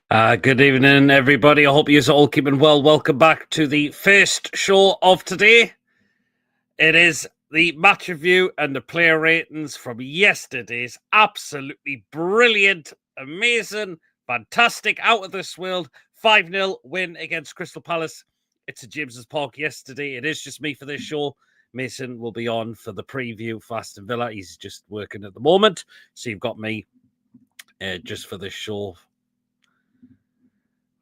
Good evening, everybody. I hope you're all keeping well. Welcome back to the first show of today. It is the match review and the player ratings from yesterday's absolutely brilliant, amazing, fantastic, out of this world 5-0 win against Crystal Palace. It's at James's Park yesterday. It is just me for this show. Mason will be on for the preview for Aston Villa. He's just working at the moment. So you've got me just for this show.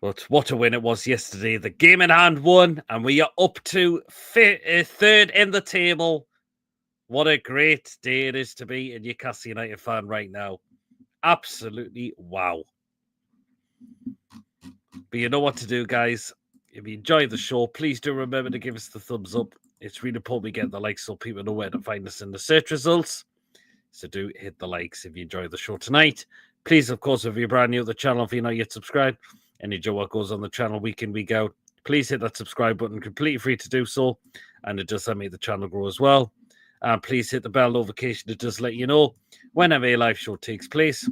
But what a win it was yesterday. The game in hand won, and we are up to third in the table. What a great day it is to be a Newcastle United fan right now. Absolutely wow. But you know what to do, guys. If you enjoy the show, please do remember to give us the thumbs up. It's really important we get the likes so people know where to find us in the search results. So do hit the likes if you enjoy the show tonight. Please, of course, if you're brand new to the channel, if you're not yet subscribed, and you enjoy what goes on the channel week in, week out, please hit that subscribe button, completely free to do so. And it does help make the channel grow as well. And please hit the bell notification. It does let you know whenever a live show takes place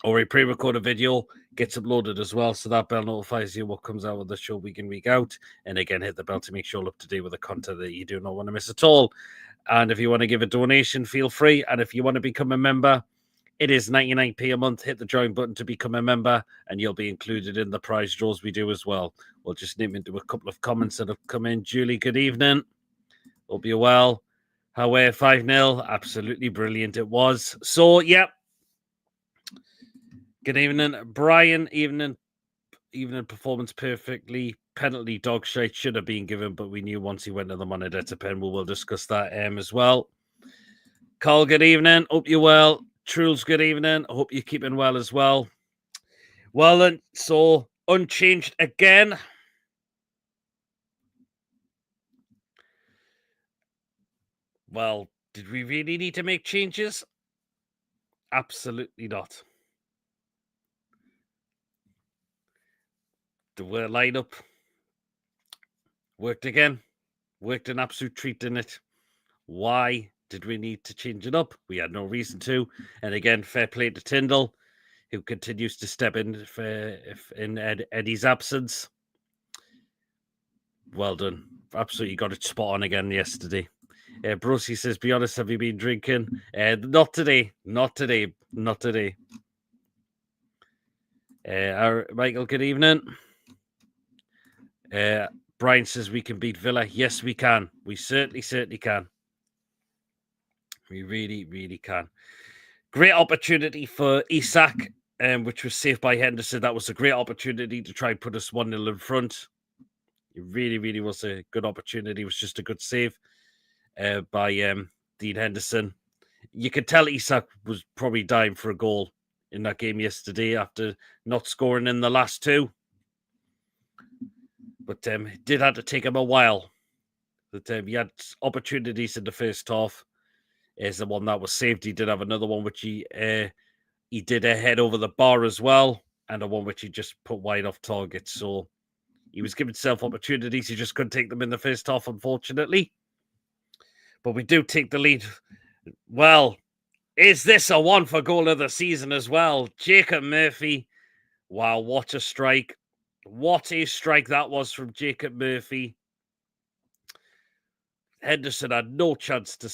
or a pre-recorded video gets uploaded as well. So that bell notifies you what comes out of the show week in, week out. And again, hit the bell to make sure you're up to date with the content that you do not want to miss at all. And if you want to give a donation, feel free. And if you want to become a member, it is 99p a month. Hit the join button to become a member, and you'll be included in the prize draws we do as well. We'll just nip into a couple of comments that have come in. Julie, good evening. Hope you're well. How are 5-0? Absolutely brilliant it was. So, yeah. Good evening. Brian, evening performance perfectly. Penalty dog shite should have been given, but we knew once he went to the Monedetta pen. We'll discuss that as well. Carl, good evening. Hope you're well. Truls, good evening. I hope you're keeping well as well. Well then, so unchanged again. Well, did we really need to make changes? Absolutely not. The lineup worked again. Worked an absolute treat, didn't it? Why did we need to change it up? We had no reason to. And again, fair play to Tindall, who continues to step in in Eddie's absence. Well done. Absolutely got it spot on again yesterday. Brucey says, be honest, have you been drinking? Not today. Not today. Not today. Michael, good evening. Brian says we can beat Villa. Yes, we can. We certainly can. We really can. Great opportunity for Isak, which was saved by Henderson. That was a great opportunity to try and put us 1-0 in front. It really was a good opportunity. It was just a good save by Dean Henderson. You could tell Isak was probably dying for a goal in that game yesterday after not scoring in the last two. But it did have to take him a while. But he had opportunities in the first half. Is the one that was saved. He did have another one which he did a head over the bar as well, and a one which he just put wide off target. So he was giving himself opportunities. He just couldn't take them in the first half, unfortunately. But we do take the lead. Well, is this a one for goal of the season as well? Jacob Murphy. Wow, what a strike. What a strike that was from Jacob Murphy. Henderson had no chance to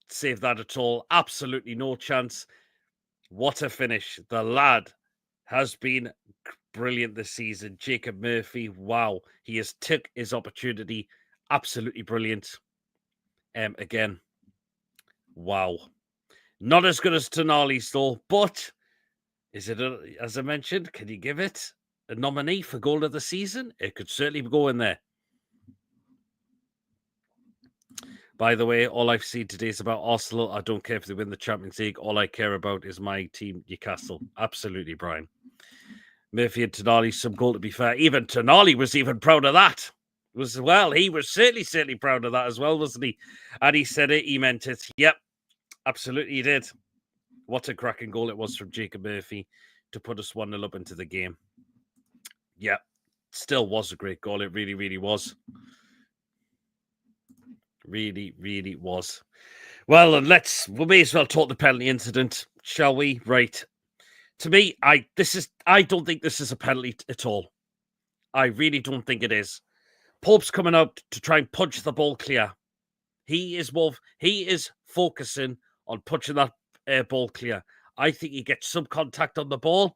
save that at all. Absolutely no chance. What a finish. The lad has been brilliant this season. Jacob Murphy, wow. He has took his opportunity. Absolutely brilliant. Again, wow. Not as good as Tonali's though, but is it, as I mentioned, can you give it a nominee for goal of the season? It could certainly go in there. By the way, all I've seen today is about Arsenal. I don't care if they win the Champions League. All I care about is my team, Newcastle. Absolutely, Brian. Murphy and Tonali, some goal to be fair. Even Tonali was even proud of that. He was certainly proud of that as well, wasn't he? And he said it, he meant it. Yep, absolutely he did. What a cracking goal it was from Jacob Murphy to put us 1-0 up into the game. Yep, still was a great goal. It really was. Really was. Well, we may as well talk the penalty incident, shall we? Right. To me, I don't think this is a penalty at all. I really don't think it is. Pope's coming out to try and punch the ball clear. He is focusing on punching that ball clear. I think he gets some contact on the ball.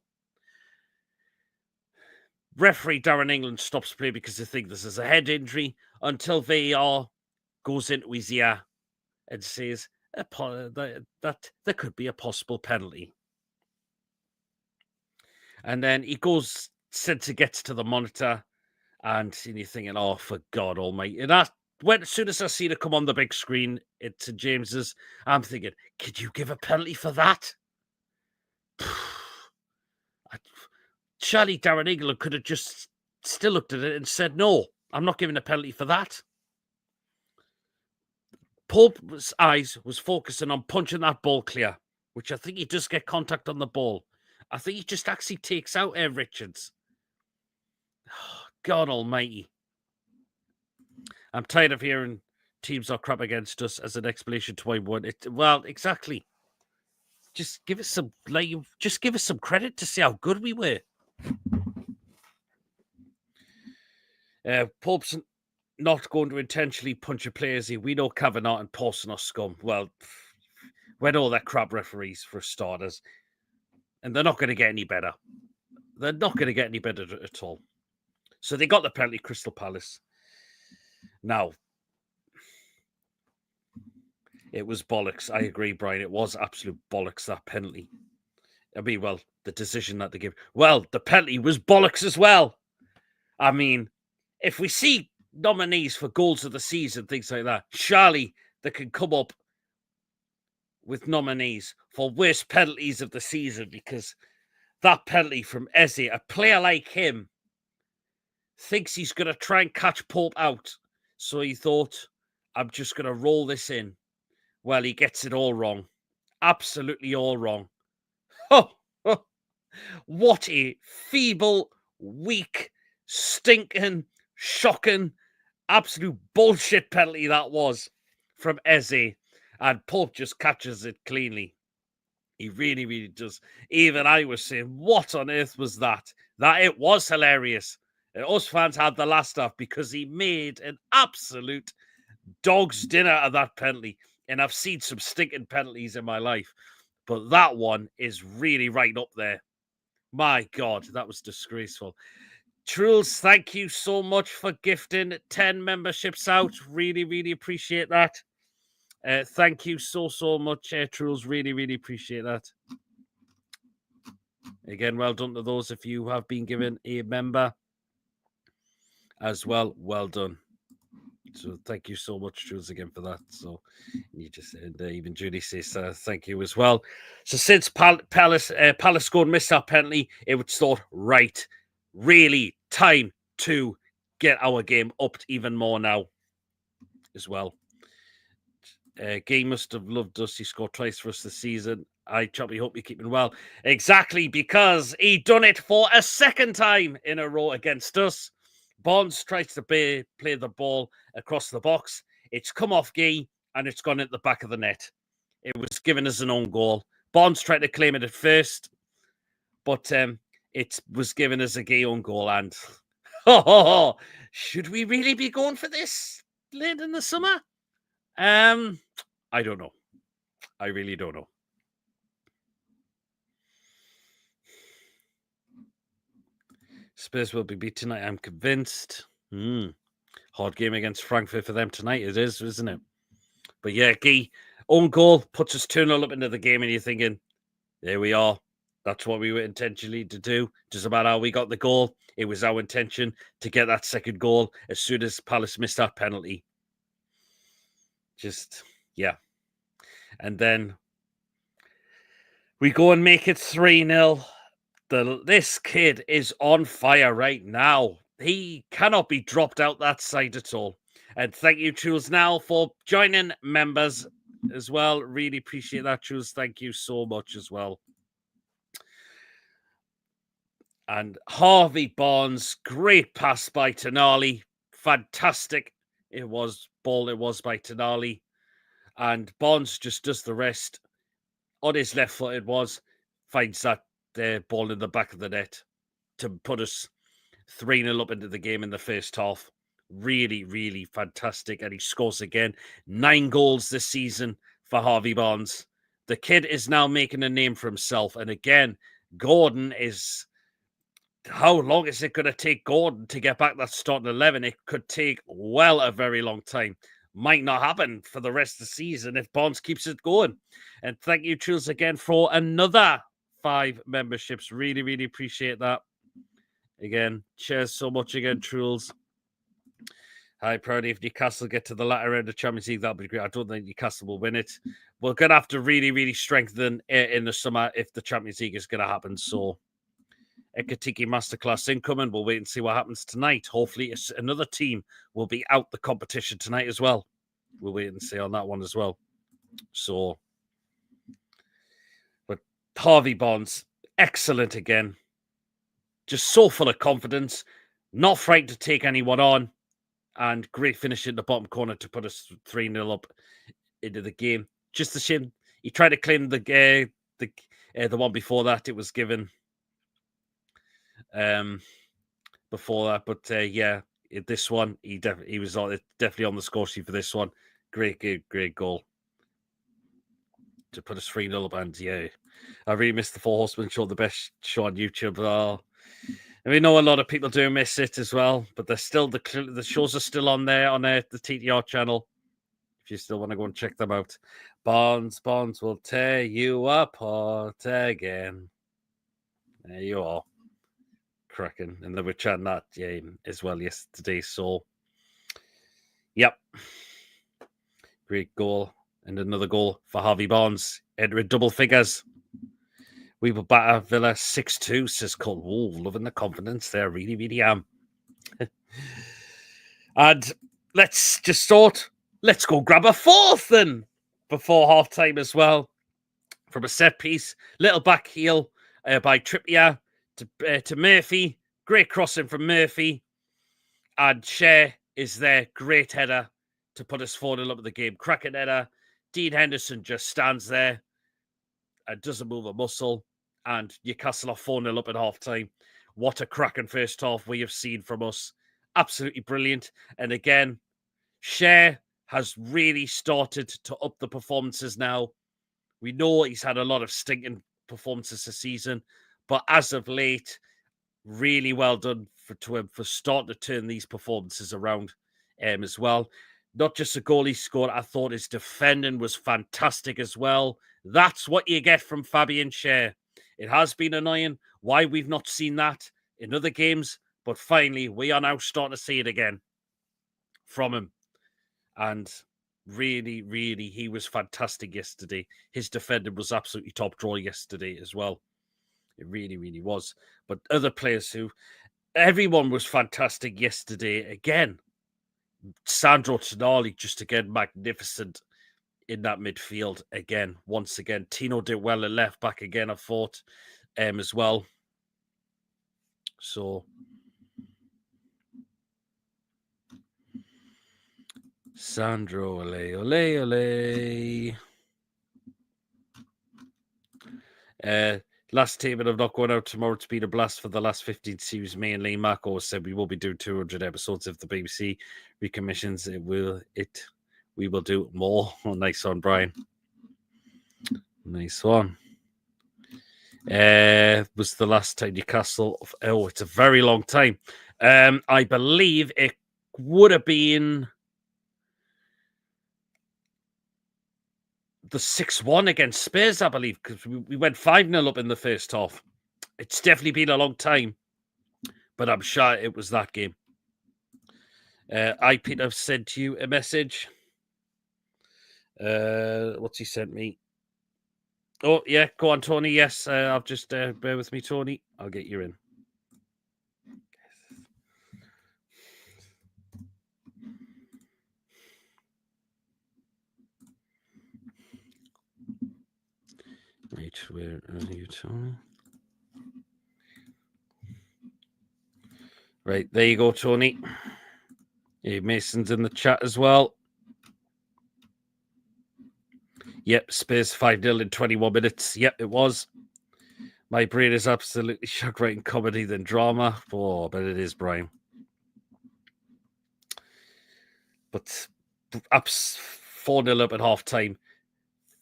Referee Darren England stops play because they think this is a head injury until VAR goes into his ear and says that there could be a possible penalty. And then he goes, Sensor gets to the monitor, and you're thinking, oh, for God almighty. And as soon as I see it come on the big screen, it's St James's, I'm thinking, could you give a penalty for that? Surely Darren England could have just still looked at it and said, no, I'm not giving a penalty for that. Pope's eyes was focusing on punching that ball clear, which I think he does get contact on the ball. I think he just actually takes out Richards. Oh, God almighty. I'm tired of hearing teams are crap against us as an explanation to why we won. Well, exactly. Just give us some credit to see how good we were. Pope's not going to intentionally punch a player, is he? We know Kavanagh and Pawson are scum. Well, we know they're crap referees for starters. And they're not going to get any better. They're not going to get any better at all. So they got the penalty, Crystal Palace. Now, it was bollocks. I agree, Brian. It was absolute bollocks, that penalty. I mean, well, the decision that they give. Well, the penalty was bollocks as well. I mean, if we see nominees for goals of the season, things like that, surely they can come up with nominees for worst penalties of the season, because that penalty from Eze, a player like him, thinks he's going to try and catch Pope out. So he thought, I'm just going to roll this in. Well, he gets it all wrong. Absolutely all wrong. Oh, what a feeble, weak, stinking, shocking, absolute bullshit penalty that was from Eze. And Pope just catches it cleanly. He really, really does. Even I was saying, what on earth was that? That it was hilarious. And us fans had the last laugh because he made an absolute dog's dinner of that penalty. And I've seen some stinking penalties in my life, but that one is really right up there. My God, that was disgraceful. Truls, thank you so much for gifting 10 memberships out. Really, really appreciate that. Thank you so much, Truls. Really, really appreciate that. Again, well done to those of you who have been given a member as well. Well done. So thank you so much, Jules, again for that. So you just even Judy says thank you as well. So since Palace scored and missed that penalty, it would start right. Really time to get our game upped even more now as well. Gay must have loved us. He scored twice for us this season. I Choppy hope you're keeping well. Exactly, because he done it for a second time in a row against us. Bonds tries to play the ball across the box. It's come off Gee and it's gone at the back of the net. It was given as an own goal. Bonds tried to claim it at first, but it was given as a Gee own goal. And should we really be going for this late in the summer? I don't know. I really don't know. Spurs will be beat tonight, I'm convinced. Hard game against Frankfurt for them tonight. It is, isn't it? But yeah, Gee, own goal puts us 2-0 up into the game, and you're thinking, there we are. That's what we were intentionally to do. Doesn't matter how we got the goal. It was our intention to get that second goal as soon as Palace missed that penalty. Just, yeah. And then we go and make it 3-0. This kid is on fire right now. He cannot be dropped out that side at all. And thank you, Jules, now for joining members as well. Really appreciate that, Jules. Thank you so much as well. And Harvey Barnes, great pass by Tonali. Fantastic. It was by Tonali. And Barnes just does the rest. On his left foot, finds that ball in the back of the net to put us 3-0 up into the game in the first half. Really, really fantastic. And he scores again. 9 goals this season for Harvey Barnes. The kid is now making a name for himself. And again, Gordon is... How long is it going to take Gordon to get back that starting 11? It could take, well, a very long time. Might not happen for the rest of the season if Barnes keeps it going. And thank you, Truls, again for another 5 memberships. Really, really appreciate that. Again, cheers so much again, Truls. Hi, Proudy. If Newcastle get to the latter end of Champions League, that'll be great. I don't think Newcastle will win it. We're going to have to really, really strengthen in the summer if the Champions League is going to happen. So, Ekatiki Masterclass incoming. We'll wait and see what happens tonight. Hopefully, another team will be out the competition tonight as well. We'll wait and see on that one as well. So, but Harvey Barnes, excellent again. Just so full of confidence, not frightened to take anyone on, and great finish in the bottom corner to put us 3-0 up into the game. Just a shame he tried to claim the one before that. It was given before that, but yeah, this one he was definitely on the score sheet for this one. Great goal to put us 3-0 up, and yeah, I really missed the Four Horsemen show, the best show on YouTube. And we know a lot of people do miss it as well, but they're still the shows are still on there on the TTR channel. If you still want to go and check them out, Barnes will tear you apart again. There you are, cracking, and they were chatting that game as well yesterday. So, yep, great goal and another goal for Harvey Barnes, entering double figures. We will batter Villa 6-2, says Cole. Oh, loving the confidence there. Really, really am. And let's just start. Let's go grab a fourth then before half time as well. From a set piece. Little back heel by Trippier to Murphy. Great crossing from Murphy. And Shea is there. Great header to put us 4-0 up in the game. Cracking header. Dean Henderson just stands there and doesn't move a muscle. And Newcastle are 4-0 up at half-time. What a cracking first half we have seen from us. Absolutely brilliant. And again, Shea has really started to up the performances now. We know he's had a lot of stinking performances this season, but as of late, really well done to him for starting to turn these performances around as well. Not just a goal he scored, I thought his defending was fantastic as well. That's what you get from Fabian Schär. It has been annoying why we've not seen that in other games, but finally we are now starting to see it again from him. And really, really, he was fantastic yesterday. His defending was absolutely top draw yesterday as well. It really, really was. But other players everyone was fantastic yesterday. Again, Sandro Tonali, just again, magnificent in that midfield again. Once again, Tino did well at left back again, I thought, as well. So, Sandro, ole. Last team, and I'm not going out tomorrow. It's been a blast for the last 15 series. Me and Lee Marco said we will be doing 200 episodes if the BBC recommissions it. We will do more. Oh, nice one, Brian. Nice one. Was the last time Newcastle? Oh, it's a very long time. I believe it would have been the 6-1 against Spurs, I believe, because we went 5-0 up in the first half. It's definitely been a long time, but I'm sure it was that game. Pete, I've sent you a message. What's he sent me? Oh, yeah, go on, Tony. Yes, I'll just bear with me, Tony. I'll get you in. Right, where are you, Tony? Right, there you go, Tony. Yeah, Mason's in the chat as well. Yep, Spurs 5-0 in 21 minutes. Yep, it was. My brain is absolutely shocked writing comedy than drama. Oh, but it is, Brian. But 4-0 up at half time.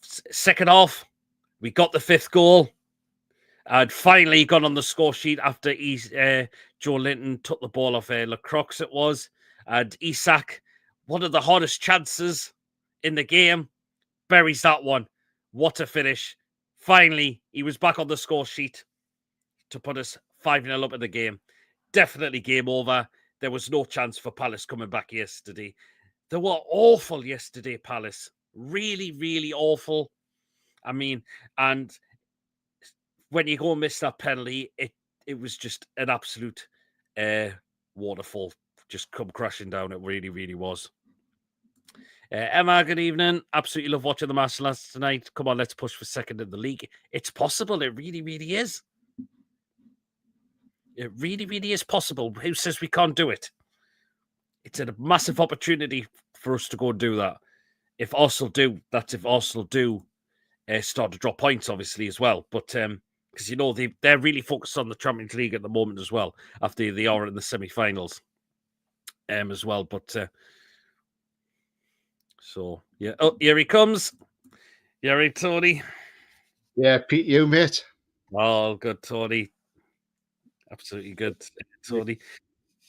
Second half, we got the fifth goal. And finally got on the score sheet after Joe Linton took the ball off Lacroix, it was. And Isak, one of the hardest chances in the game, buries that one. What a finish. Finally, he was back on the score sheet to put us 5-0 up in the game. Definitely game over. There was no chance for Palace coming back yesterday. They were awful yesterday, Palace. Really, really awful. I mean, and when you go and miss that penalty, it was just an absolute waterfall. Just come crashing down. It really, really was. Emma, good evening. Absolutely love watching the Masterclass tonight. Come on, let's push for second in the league. It's possible. It really, really is. It really, really is possible. Who says we can't do it? It's a massive opportunity for us to go and do that. If Arsenal do, that's if Arsenal do start to drop points, obviously, as well. But because, you know, they're really focused on the Champions League at the moment as well, after they are in the semi-finals as well. But so, yeah. Oh, here he comes. You all right, Tony? Yeah, Pete, you, mate. Oh, good, Tony. Absolutely good, Tony.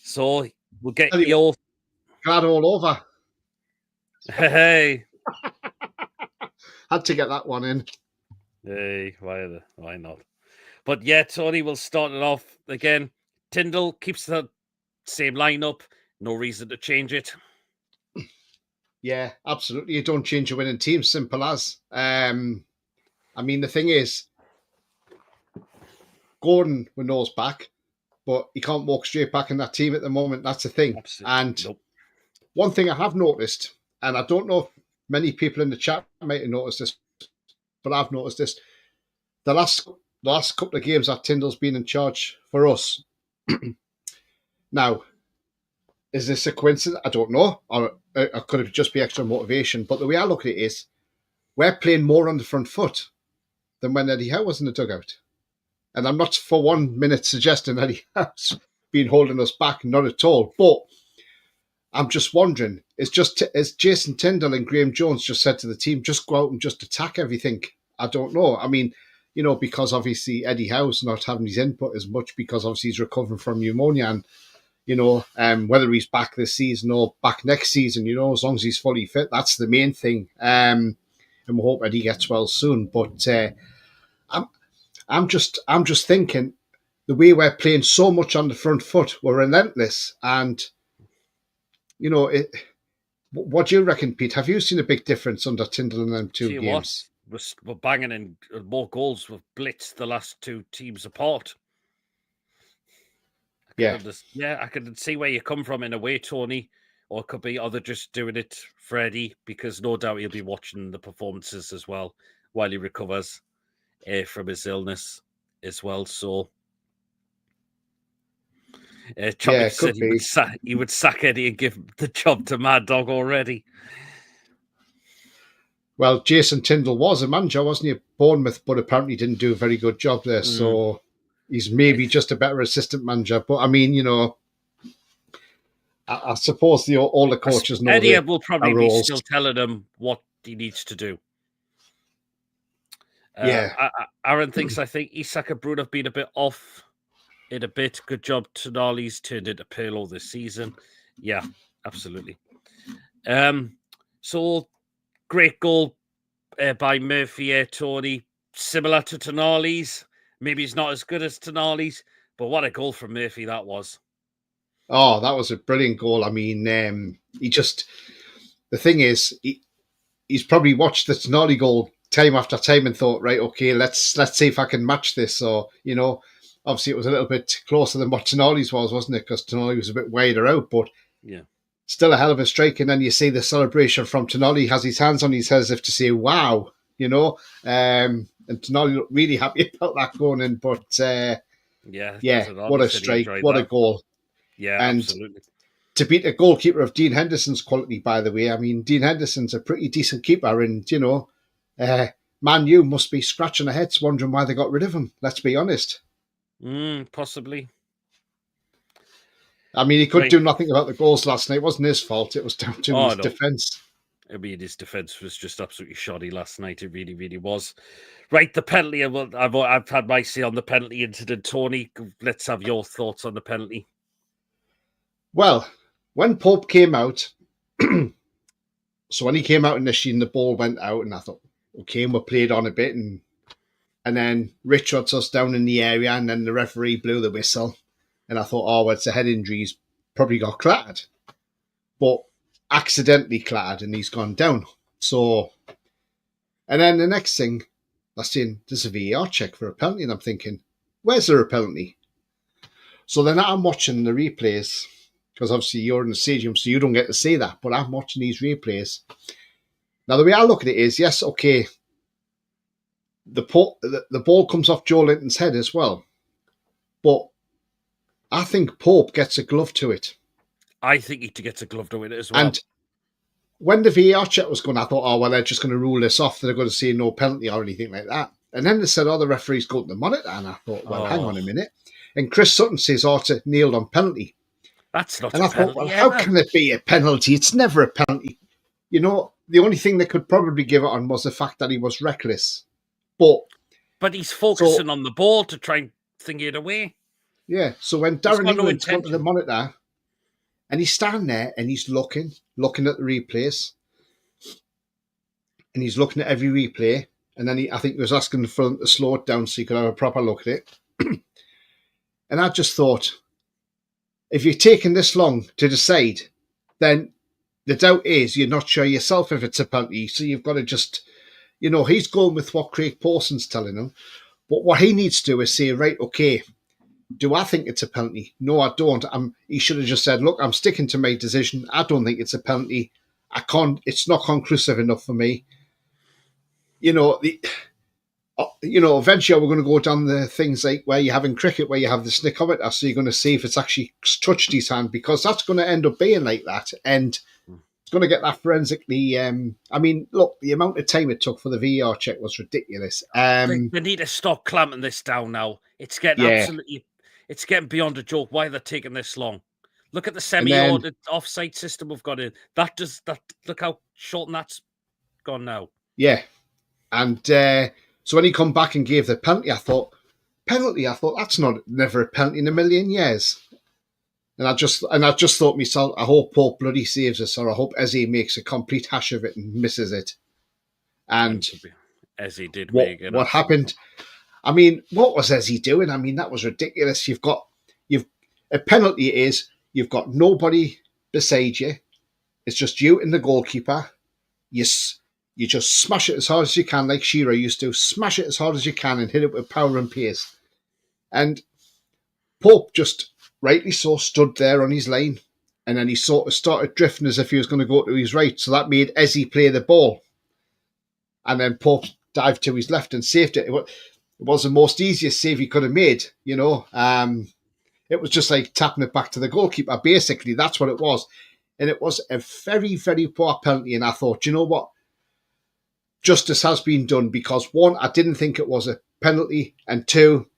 So, we'll get your... Glad all over. Hey. Had to get that one in. Hey, why not? But yeah, Tony, we'll start it off again. Tindall keeps the same lineup. No reason to change it. Yeah, absolutely. You don't change a winning team. Simple as. I mean, the thing is, Gordon with nose back, but he can't walk straight back in that team at the moment. That's the thing. Absolutely. And one thing I have noticed, and I don't know if many people in the chat might have noticed this, but I've noticed this. The last couple of games that Tindall's been in charge for us. Now, is this a coincidence? I don't know. Or could it just be extra motivation? But the way I look at it is, we're playing more on the front foot than when Eddie Howe was in the dugout. And I'm not for 1 minute suggesting Eddie Howe's been holding us back, not at all. But I'm just wondering, is Jason Tindall and Graham Jones just said to the team, just go out and just attack everything? I don't know. I mean, you know, because obviously Eddie Howe's not having his input as much because obviously he's recovering from pneumonia, and you know, whether he's back this season or back next season, you know, as long as he's fully fit, that's the main thing. And we hope that he gets well soon. But I'm just thinking, the way we're playing so much on the front foot, we're relentless, and you know, what do you reckon, Pete? Have you seen a big difference under Tindall in them two games? We're banging in more goals. We've blitzed the last two teams apart. I can see where you come from in a way, Tony. Or it could be, they're just doing it for Eddie, because no doubt he'll be watching the performances as well while he recovers from his illness as well. So, Choppy said he would sack Eddie and give the job to Mad Dog already. Well, Jason Tindall was a manager, wasn't he, at Bournemouth, but apparently didn't do a very good job there. So he's maybe just a better assistant manager. But I mean, you know, I suppose all the coaches know Eddie will probably be still telling him what he needs to do. Aaron thinks, I think Isak and Bruno have been a bit off in a bit. Good job. Tonali's turned into Pirlo this season. Yeah, absolutely. So great goal by Murphy, Tony. Similar to Tonali's. Maybe he's not as good as Tonali's, but what a goal from Murphy that was. Oh, that was a brilliant goal. I mean, the thing is, he's probably watched the Tonali goal time after time and thought, right, okay, let's see if I can match this. So, you know, obviously it was a little bit closer than what Tonali's was, wasn't it? Because Tonali was a bit wider out, but yeah, still a hell of a strike. And then you see the celebration from Tonali, has his hands on his head as if to say, wow, you know. And Tonali looked really happy about that going in. But what a strike, what a goal. Yeah, and absolutely. To beat a goalkeeper of Dean Henderson's quality, by the way, I mean, Dean Henderson's a pretty decent keeper, and, you know, Man U must be scratching their heads wondering why they got rid of him. Let's be honest. Possibly. I mean, he could do nothing about the goals last night. It wasn't his fault. It was down to his defence. I mean, his defence was just absolutely shoddy last night. It really, really was. Right, the penalty. I've had my say on the penalty incident. Tony, let's have your thoughts on the penalty. Well, when Pope came out, so when he came out initially and the ball went out, and I thought, okay, and we played on a bit, and then Richards us down in the area, and then the referee blew the whistle, and I thought, oh, well, it's a head injury. He's probably got clattered, but accidentally clattered, and he's gone down. So, and then the next thing, I seen there's a VAR check for a penalty, and I'm thinking, where's there a penalty? So then I'm watching the replays, because obviously you're in the stadium, so you don't get to see that, but I'm watching these replays. Now, the way I look at it is, yes, okay, the ball comes off Joe Linton's head as well, but I think Pope gets a glove to it. I think he gets a glove to it as well. And when the VAR check was going, I thought, oh, well, they're just going to rule this off. They're going to say no penalty or anything like that. And then they said, oh, the referee's going to monitor. And I thought, well, hang on a minute. And Chris Sutton says, oh, it's nailed on penalty. That's not and a I penalty. Thought, well, how can it be a penalty? It's never a penalty. You know, the only thing they could probably give it on was the fact that he was reckless. But he's focusing on the ball to try and think it away. Yeah. So when Darren England's gone to the monitor, and he's standing there and he's looking at the replays, and he's looking at every replay, and then I think he was asking for him to slow it down so he could have a proper look at it. And I just thought, if you're taking this long to decide, then the doubt is you're not sure yourself if it's a penalty. So you've got to just, he's going with what Craig Pawson's telling him. But what he needs to do is say, right, okay, do I think it's a penalty? No, I don't. He should have just said, look, I'm sticking to my decision. I don't think it's a penalty. It's not conclusive enough for me. Eventually we're going to go down the things like where you have in cricket, where you have the snickometer, so you're going to see if it's actually touched his hand, because that's going to end up being like that, and it's going to get that forensically. Look, the amount of time it took for the VAR check was ridiculous. They need to stop clamping this down now. It's getting it's getting beyond a joke. Why they're taking this long? Look at the semi-ordered offside system we've got in. Look how short that's gone now. Yeah. And so when he come back and gave the penalty, I thought that's never a penalty in a million years. And I just thought myself, I hope Pope bloody saves us, or I hope Eze makes a complete hash of it and misses it. And Eze did what happened? I mean, what was Eze doing? I mean, that was ridiculous. A penalty is you've got nobody beside you. It's just you and the goalkeeper. You just smash it as hard as you can, like Shearer used to. Smash it as hard as you can and hit it with power and pace. And Pope just, rightly so, stood there on his line. And then he sort of started drifting as if he was going to go to his right. So that made Eze play the ball. And then Pope dived to his left and saved it. It was the most easiest save he could have made, It was just like tapping it back to the goalkeeper. Basically, that's what it was. And it was a very, very poor penalty. And I thought, you know what? Justice has been done, because one, I didn't think it was a penalty, and two,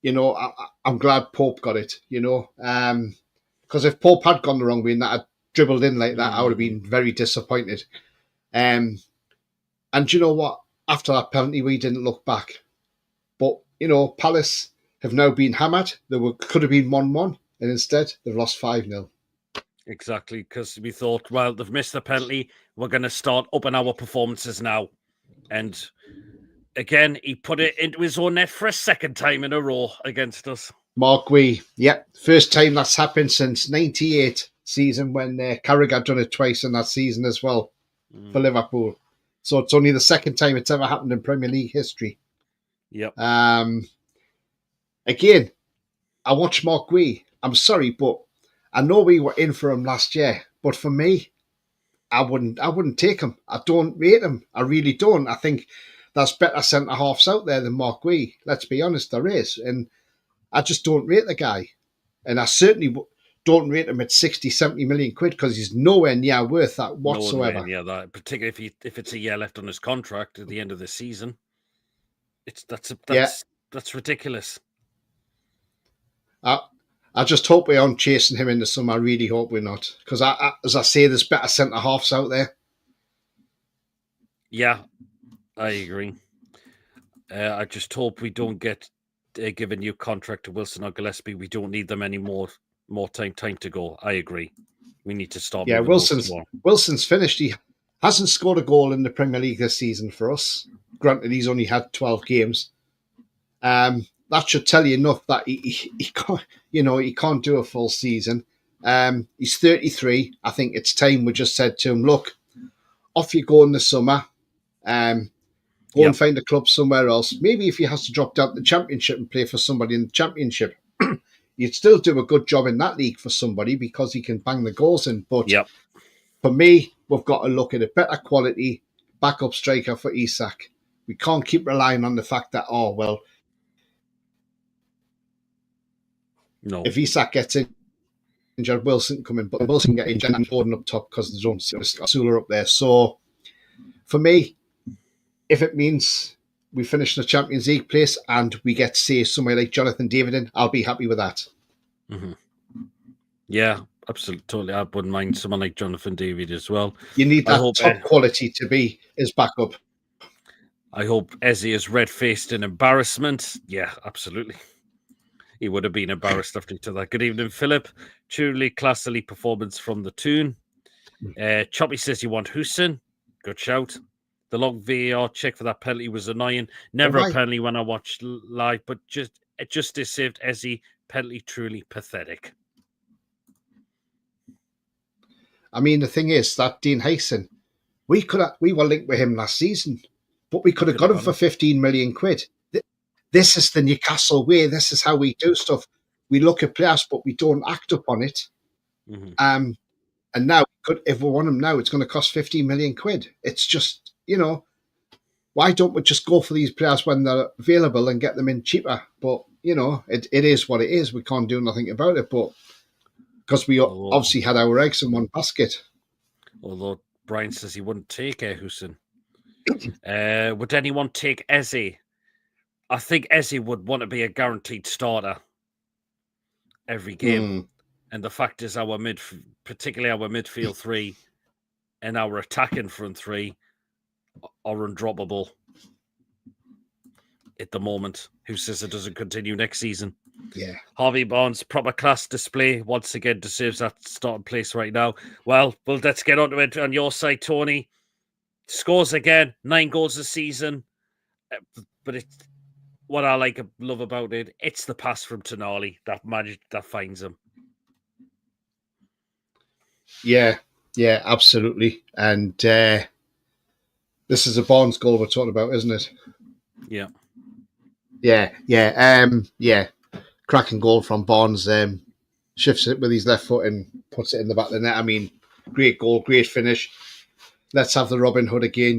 I'm glad Pope got it, because if Pope had gone the wrong way and that had dribbled in like that, I would have been very disappointed. And you know what? After that penalty, we didn't look back. But, Palace have now been hammered. Could have been 1-1, and instead they've lost 5-0. Exactly, because we thought, well, they've missed the penalty. We're going to start upping our performances now. And again, he put it into his own net for a second time in a row against us. Mark Wee, first time that's happened since 98 season, when Carragher done it twice in that season as well for Liverpool. So it's only the second time it's ever happened in Premier League history. Yep. Again, I watched Mark Wee. I'm sorry, but I know we were in for him last year, but for me, I wouldn't take him. I don't rate him. I really don't. I think there's better centre-halves out there than Mark Wee. Let's be honest, there is. And I just don't rate the guy. And I certainly don't rate him at 60, 70 million quid because he's nowhere near worth that whatsoever. Nowhere near that, particularly if it's a year left on his contract at the end of the season. That's ridiculous. I just hope we aren't chasing him in the summer. I really hope we're not, because as I say, there's better centre halves out there. Yeah, I agree. I just hope we don't get give a new contract to Wilson or Gillespie. We don't need them anymore. More time to go. I agree. We need to stop. Yeah, Wilson's finished. He hasn't scored a goal in the Premier League this season for us. Granted, he's only had 12 games. That should tell you enough that he can't, he can't do a full season. He's 33. I think it's time we just said to him, look, off you go in the summer. Go and find a club somewhere else. Maybe if he has to drop down to the Championship and play for somebody in the Championship, you'd still do a good job in that league for somebody because he can bang the goals in. But for me, we've got to look at a better quality backup striker for Isak. We can't keep relying on the fact that, if Isak gets injured, Wilson can come in, but Wilson can get injured and Gordon up top because there's only Sula up there. So for me, if it means we finish in the Champions League place and we get to see somebody like Jonathan David in, I'll be happy with that. Mm-hmm. Yeah, absolutely. Totally. I wouldn't mind someone like Jonathan David as well. You need that top quality to be his backup. I hope Eze is red-faced in embarrassment. Yeah, absolutely. He would have been embarrassed after that. Good evening, Philip. Truly classily performance from the tune. Choppy says you want Hussein. Good shout. The long VAR check for that penalty was annoying. Never a penalty when I watched live, but just saved Eze. Penalty truly pathetic. I mean, the thing is that Dean Hyson, we were linked with him last season, but we could have got him for 15 million quid. This is the Newcastle way. This is how we do stuff. We look at players, but we don't act upon it. Mm-hmm. And now, if we want him now, it's going to cost 15 million quid. It's just, why don't we just go for these players when they're available and get them in cheaper? But, it is what it is. We can't do nothing about it. But because we obviously had our eggs in one basket. Although Brian says he wouldn't take Hussein. Would anyone take Eze? I think Eze would want to be a guaranteed starter every game. And the fact is particularly our midfield three and our attacking front three are undroppable at the moment. Who says it doesn't continue next season? Yeah. Harvey Barnes, proper class display. Once again, deserves that starting place right now. Well, let's get on to it on your side, Tony. Scores again, 9 goals a season. But it's what I love about it, it's the pass from Tonali, that magic that finds him. Yeah, absolutely. And this is a Barnes goal we're talking about, isn't it? Yeah. Yeah. Cracking goal from Barnes. Shifts it with his left foot and puts it in the back of the net. I mean, great goal, great finish. Let's have the Robin Hood again,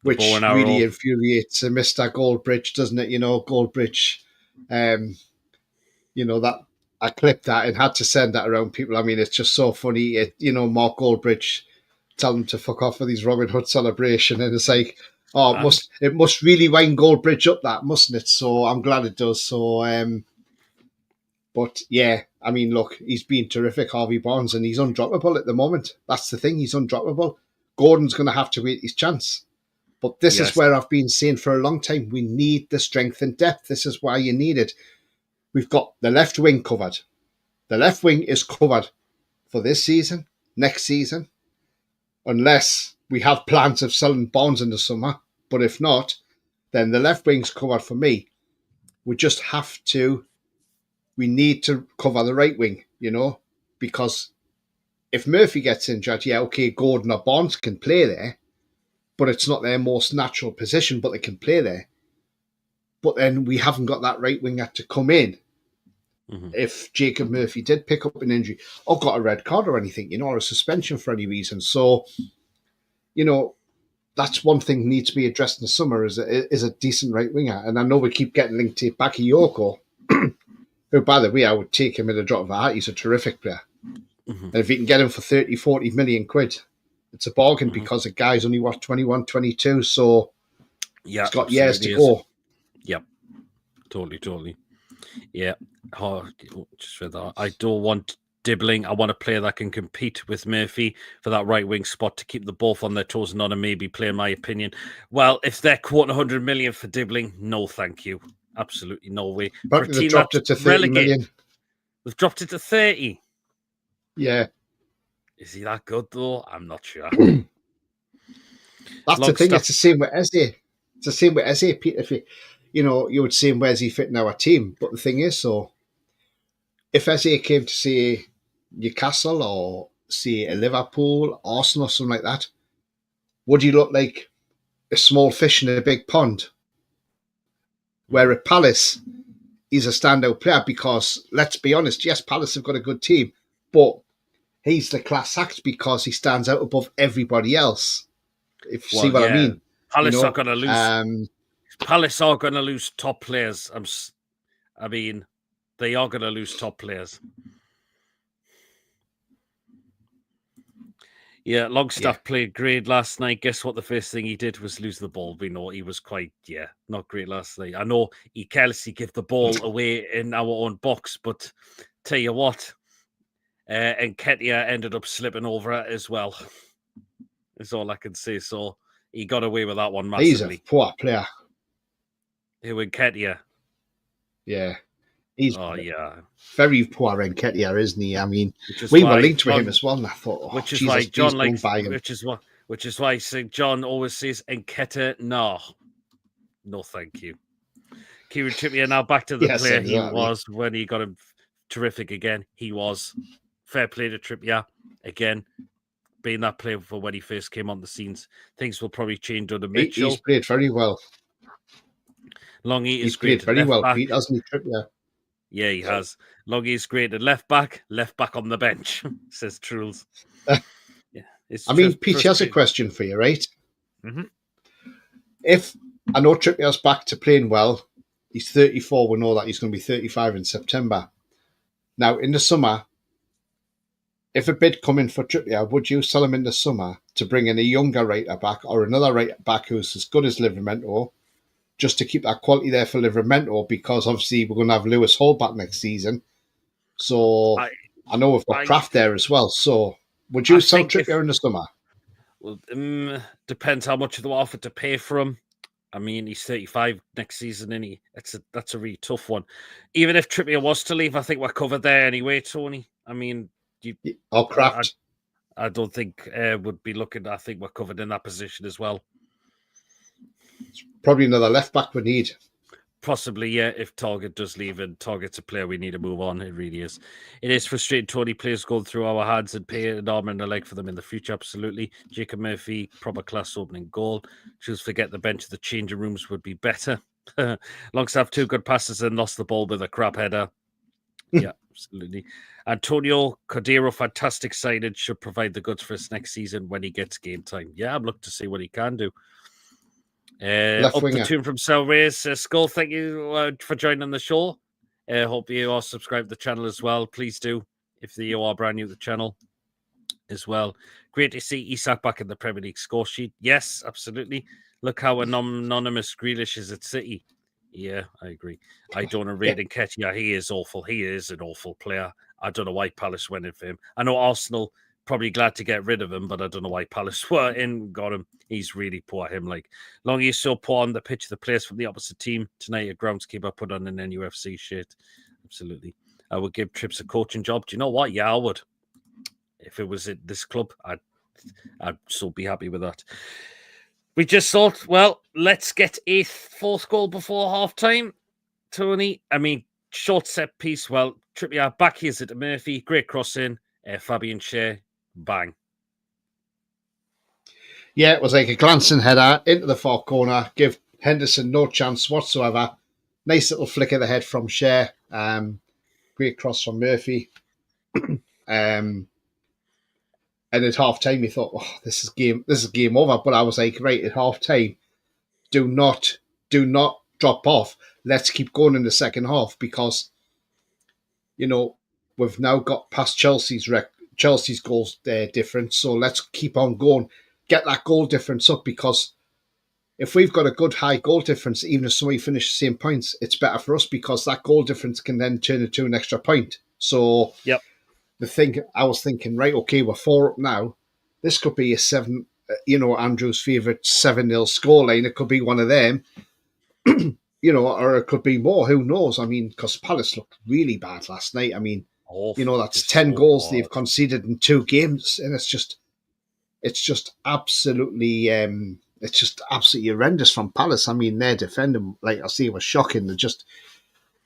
which really infuriates Mr. Goldbridge, doesn't it? Goldbridge, that I clipped that and had to send that around people. I mean, it's just so funny. Mark Goldbridge tell them to fuck off with his Robin Hood celebration, and it's like, it must really wind Goldbridge up, that, mustn't it? So I'm glad it does. So, but yeah, I mean, look, he's been terrific, Harvey Barnes, and he's undroppable at the moment. That's the thing, he's undroppable. Gordon's going to have to wait his chance. But this is where I've been saying for a long time, we need the strength and depth. This is why you need it. We've got the left wing covered. The left wing is covered for this season, next season, unless we have plans of selling Barnes in the summer. But if not, then the left wing's covered for me. We just have to, we need to cover the right wing, because if Murphy gets injured, Gordon or Barnes can play there, but it's not their most natural position, but they can play there. But then we haven't got that right winger to come in. Mm-hmm. If Jacob Murphy did pick up an injury or got a red card or anything, or a suspension for any reason. So, that's one thing that needs to be addressed in the summer is a decent right winger. And I know we keep getting linked to Bakayoko, who, by the way, I would take him in a drop of a hat. He's a terrific player. Mm-hmm. And if you can get him for 30, 40 million quid, it's a bargain Mm-hmm. because the guy's only, 21, 22. So yeah, he's got years to go. Yep. Totally. Yeah. Oh, just for that. I don't want dibbling. I want a player that can compete with Murphy for that right wing spot to keep the both on their toes and not a maybe play, in my opinion. Well, if they're quoting 100 million for dibbling, no thank you. Absolutely no way. But they've dropped it to 30 million. They've dropped it to 30. Yeah. Is he that good though? I'm not sure. That's the thing. It's the same with Eze. It's the same with Eze, Pete. If you would say, where's he fit in our team? But the thing is, so if Eze came to say Newcastle or say a Liverpool, Arsenal, or something like that, would he look like a small fish in a big pond? Where at Palace, he's a standout player because, let's be honest, yes, Palace have got a good team, but he's the class act because he stands out above everybody else. If you see what I mean. Palace are going to lose. Palace are going to lose top players. I mean, they are going to lose top players. Yeah, Longstaff played great last night. Guess what? The first thing he did was lose the ball. We know he was quite, not great last night. I know he carelessly gave the ball away in our own box, but tell you what, Nketiah ended up slipping over it as well. That's all I can say. So he got away with that one massively. He's a poor player. Who, Nketiah? Yeah. He's very poor Nketiah, isn't he? I mean, we were linked with him as well, and I thought, which is why John likes, which is why John always says Nketiah, no, thank you. Kieran Trippier now back to the player he was when he got him terrific again. He was fair play to Trippier again, being that player for when he first came on the scenes. Things will probably change under Mitchell. He's played very well. Longy is great. He's played very well, back. Pete, hasn't he, Trippier? Yeah, he has. Longy is great at left back on the bench, says Truls. I mean, Pete, has a question for you, right? Mm-hmm. If I know Trippier's back to playing well, he's 34. We know that he's going to be 35 in September. Now, in the summer, if a bid come in for Trippier, would you sell him in the summer to bring in a younger right back or another right back who's as good as Livramento, just to keep that quality there for Livramento? Because obviously we're going to have Lewis Hall back next season. So I know we've got Kraft there as well. So would you sell Trippier in the summer? Well, depends how much they offer to pay for him. I mean, he's 35 next season, and that's a really tough one. Even if Trippier was to leave, I think we're covered there anyway, Tony. I mean, Kraft. I don't think would be looking. I think we're covered in that position as well. It's probably another left back we need. Possibly, yeah, if Target does leave and Target's a player we need to move on. It really is. It is frustrating, Tony, players going through our hands and pay an arm and a leg for them in the future, absolutely. Jacob Murphy, proper class opening goal. Choose forget the bench, the changing rooms would be better. Longstaff, 2 good passes and lost the ball with a crap header. Yeah, absolutely. Antonio Cordero, fantastic sided, should provide the goods for us next season when he gets game time. Yeah, I'm looking to see what he can do. Up the tune from Selways. Skull, thank you for joining the show. Hope you are subscribed to the channel as well. Please do, if you are brand new to the channel as well. Great to see Isak back in the Premier League score sheet. Yes, absolutely. Look how anonymous Grealish is at City. Yeah, I agree. I don't rate Nketiah. He is awful. He is an awful player. I don't know why Palace went in for him. I know Arsenal probably glad to get rid of him, but I don't know why Palace were in, got him. He's really poor, him. Like, long he's so poor on the pitch, the players from the opposite team tonight, a groundskeeper put on an NUFC shirt. Absolutely. I would give Trips a coaching job. Do you know what? Yeah, I would. If it was at this club, I'd so be happy with that. We just thought, well, let's get a 4th goal before half-time, Tony. I mean, short set piece. Well, Trippier back here's it to Murphy. Great cross in. Fabian Schär. Bang. Yeah, it was like a glancing header into the far corner. Give Henderson no chance whatsoever. Nice little flick of the head from Schär. Great cross from Murphy. And at half time, we thought, oh, this is game over. But I was like, right, at half time, do not drop off. Let's keep going in the second half, because we've now got past Chelsea's goals difference. So let's keep on going, get that goal difference up, because if we've got a good high goal difference, even if somebody finishes the same points, it's better for us because that goal difference can then turn into an extra point. So Yep. I was thinking, right, okay, we're 4 up now. This could be a 7, Andrew's favourite 7-0 scoreline. It could be one of them, or it could be more. Who knows? I mean, because Palace looked really bad last night. I mean, Awful. that's Just 10 so goals hard. they've conceded in 2 games, and it's just absolutely horrendous from Palace. I mean, their defending, like I say, was shocking. They're just,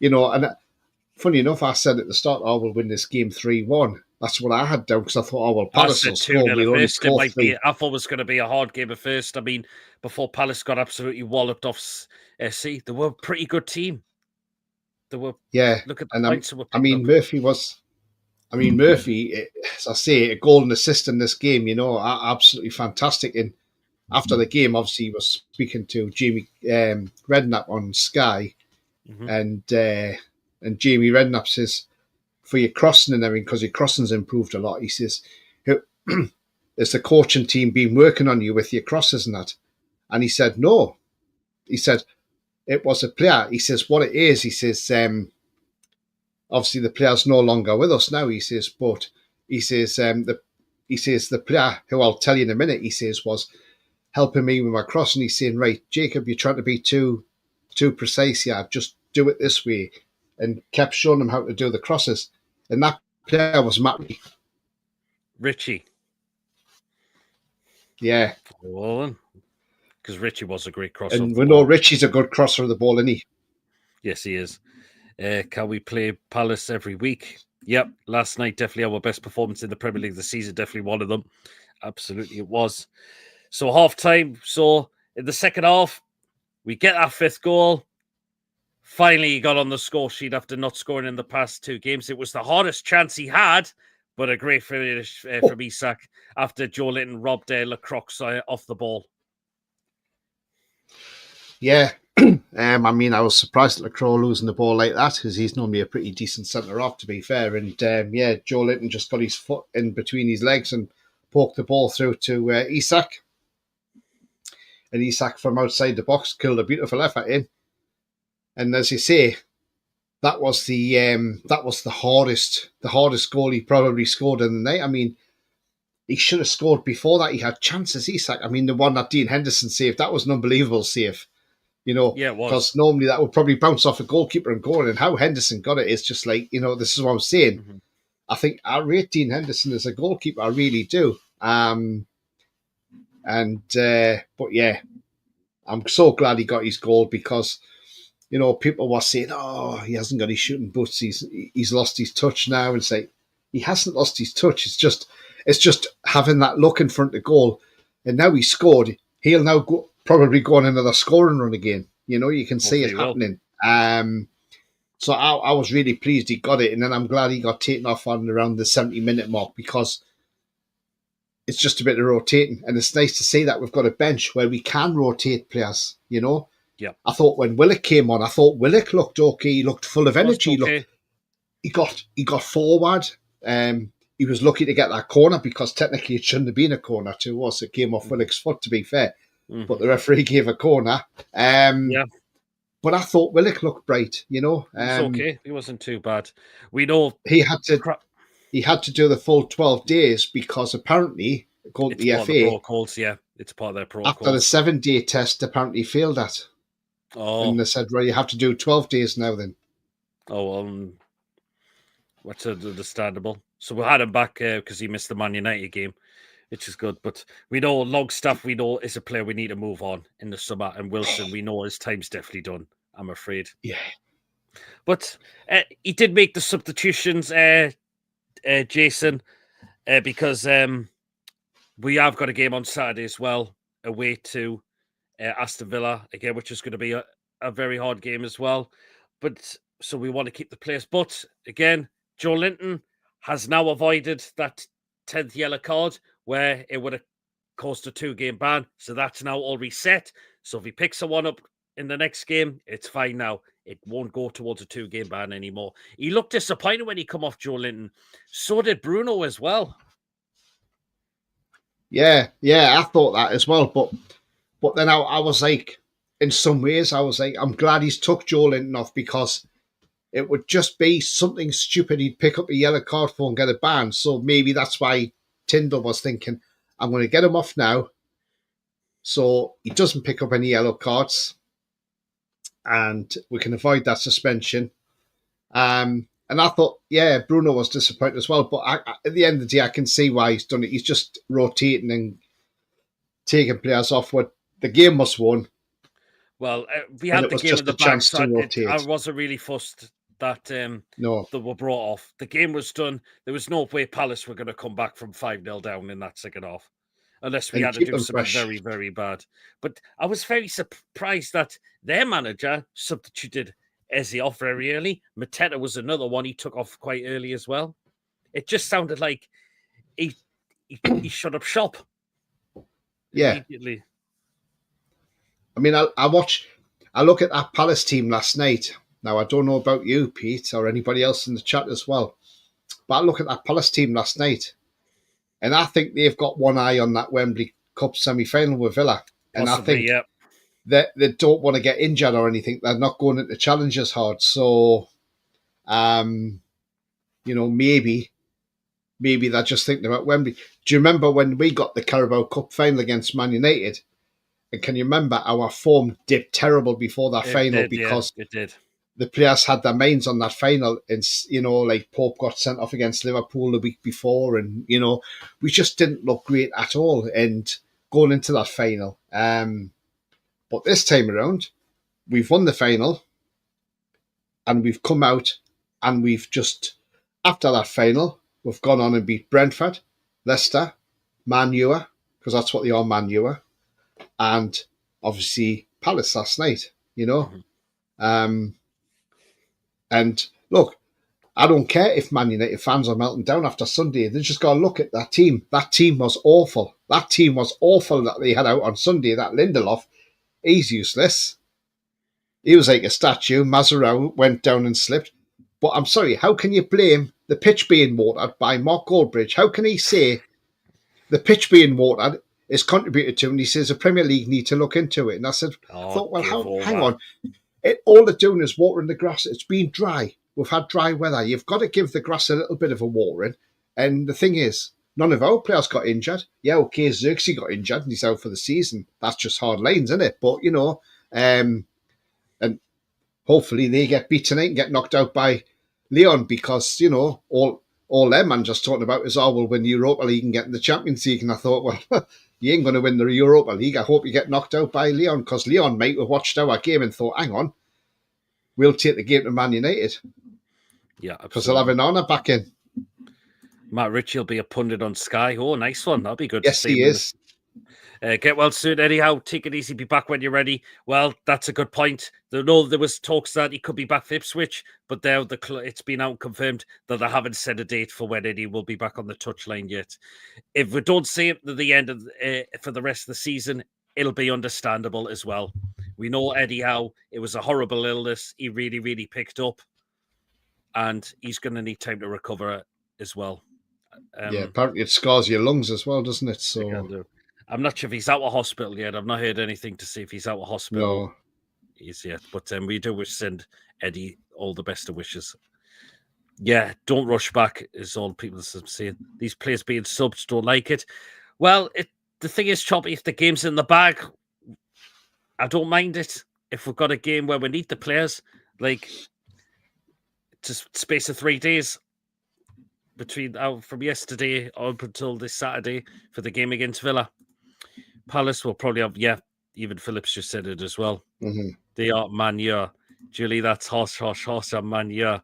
and funny enough, I said at the start, "Oh, we'll win this game 3-1." That's what I had down, because I thought, "Oh well, I Palace will said score. 2-0 at We'll only first. It score might be. 3." I thought it was going to be a hard game at first. I mean, before Palace got absolutely walloped off SC, they were a pretty good team. They were. Yeah, Look at the and points that were I picking mean up. Murphy, as I say, a golden assist in this game. Absolutely fantastic. And after the game, obviously, he was speaking to Jamie Redknapp on Sky, Mm-hmm. and Jamie Redknapp says, for your crossing and everything, because your crossing's improved a lot. He says, "Has the coaching team been working on you with your crosses and that?" And he said, "No." He said, "It was a player." He says, "What it is," he says, "obviously the player's no longer with us now." He says, "But," he says, the player, who I'll tell you in a minute, he says, was helping me with my crossing. He's saying, "Right, Jacob, you're trying to be too precise here. Just do it this way," and kept showing him how to do the crosses. And that player was Matt. Richie. Yeah. Because Richie was a great crosser. And we know Richie's a good crosser of the ball, isn't he? Yes, he is. Can we play Palace every week? Yep. Last night, definitely our best performance in the Premier League this season. Definitely one of them. Absolutely, it was. So half time. So in the second half, we get our 5th goal. Finally, he got on the score sheet after not scoring in the past 2 games. It was the hardest chance he had, but a great finish from Isak after Joe Linton robbed Lacroix off the ball. Yeah. I mean, I was surprised at Lacroix losing the ball like that, because he's normally a pretty decent centre-half, to be fair. And Joe Linton just got his foot in between his legs and poked the ball through to Isak. And Isak, from outside the box, killed a beautiful effort in. And as you say, that was the hardest goal he probably scored in the night. I mean, he should have scored before that. He had chances, Isak. I mean, the one that Dean Henderson saved, that was an unbelievable save. Yeah, it was. Because normally that would probably bounce off a goalkeeper and go in. And how Henderson got it is just like, this is what I'm saying. Mm-hmm. I think I rate Dean Henderson as a goalkeeper. I really do. But yeah, I'm so glad he got his goal, because, people were saying, "Oh, he hasn't got his shooting boots. He's lost his touch now." And it's like, he hasn't lost his touch. It's just having that look in front of goal. And now he scored. He'll now probably go on another scoring run again. You can see it happening. So I was really pleased he got it. And then I'm glad he got taken off on around the 70-minute mark, because it's just a bit of rotating. And it's nice to see that we've got a bench where we can rotate players, Yeah. I thought when Willock came on, Willock looked okay. He looked full of energy. Okay. He got forward. He was lucky to get that corner, because technically it shouldn't have been a corner to us. It came off Willock's foot, to be fair. Mm-hmm. But the referee gave a corner. Yeah. But I thought Willock looked bright, It's okay. He wasn't too bad. We know he had to do the full 12 days, because apparently, according to the FA, the protocols, yeah, it's part of their protocols. After the 7-day test, apparently failed that. Oh. And they said, "Well, you have to do 12 days now then." Oh, what's understandable. So we had him back because he missed the Man United game, which is good. But we know Longstaff, we know, is a player we need to move on in the summer. And Wilson, we know his time's definitely done, I'm afraid. Yeah. But he did make the substitutions, Jason, because we have got a game on Saturday as well, away to Aston Villa, again, which is going to be a very hard game as well. But so we want to keep the players. But again, Joe Linton has now avoided that 10th yellow card, where it would have caused a 2-game ban. So that's now all reset. So if he picks someone up in the next game, it's fine now. it won't go towards a 2-game ban anymore. He looked disappointed when he come off Joe Linton. So did Bruno as well. Yeah, I thought that as well. But then I was like, in some ways, I was like, I'm glad he's took Joe Linton off, because it would just be something stupid. He'd pick up a yellow card for and get a ban. So maybe that's why Tindall was thinking, I'm going to get him off now, so he doesn't pick up any yellow cards, and we can avoid that suspension. And I thought, yeah, Bruno was disappointed as well. But at the end of the day, I can see why he's done it. He's just rotating and taking players off. What the game was won. Well, we had the game in the back, so I wasn't really fussed that no, that were brought off. The game was done. There was no way Palace were going to come back from 5-0 down in that second half, unless we had to do something very, very bad. But I was very surprised that their manager substituted Eze off very early. Mateta was another one he took off quite early as well. It just sounded like he shut up shop. Yeah. Immediately. I mean, I look at that Palace team last night. Now, I don't know about you, Pete, or anybody else in the chat as well, but I look at that Palace team last night, and I think they've got one eye on that Wembley Cup semi-final with Villa. And possibly, I think they don't want to get injured or anything. They're not going into challenges hard. So, maybe they're just thinking about Wembley. Do you remember when we got the Carabao Cup final against Man United? And can you remember our form dipped terrible before that final because it did. The players had their minds on that final, and like Pope got sent off against Liverpool the week before, and we just didn't look great at all. And going into that final, but this time around, we've won the final, and we've come out, and we've just after that final, we've gone on and beat Brentford, Leicester, Man U, because that's what they are, Man U, and obviously Palace last night. And look, I don't care if Man United fans are melting down after Sunday. They just got to look at that team. That team was awful. That team was awful that they had out on Sunday. That Lindelof, he's useless. He was like a statue. Mazarao went down and slipped. But I'm sorry, how can you blame the pitch being watered by Mark Goldbridge? How can he say the pitch being watered is contributed to, and he says the Premier League need to look into it? And I said, hang on. All they're doing is watering the grass. It's been dry. We've had dry weather. You've got to give the grass a little bit of a watering. And the thing is, none of our players got injured. Yeah, okay, Xerxes got injured and he's out for the season. That's just hard lines, isn't it? But, and hopefully they get beat tonight and get knocked out by Leon, because, all their managers talking about is, we'll win the Europa League and get in the Champions League. And I thought, well, you ain't going to win the Europa League. I hope you get knocked out by Leon, because Leon might have watched our game and thought, hang on, we'll take the game to Man United. Yeah, because they'll have an honour back in. Matt Ritchie will be a pundit on Sky. Oh, nice one. That'll be good. Yes, he is. Get well soon. Anyhow, take it easy. Be back when you're ready. Well, that's a good point. There was talks that he could be back for Ipswich, but now it's been out confirmed that they haven't set a date for when Eddie will be back on the touchline yet. If we don't see it at the end of for the rest of the season, it'll be understandable as well. We know Eddie Howe. It was a horrible illness. He really, really picked up, and he's going to need time to recover as well. Apparently it scars your lungs as well, doesn't it? So I'm not sure if he's out of hospital yet. I've not heard anything to see if he's out of hospital. No. He's yet. But we do send Eddie all the best of wishes. Yeah, don't rush back is all people are saying. These players being subs don't like it. Well, the thing is, Choppy, if the game's in the bag, I don't mind it. If we've got a game where we need the players, like just space of 3 days between from yesterday up until this Saturday for the game against Villa. Palace will probably have, even Phillips just said it as well. Mm-hmm. They are Man U. Julie, that's horse, and Man U.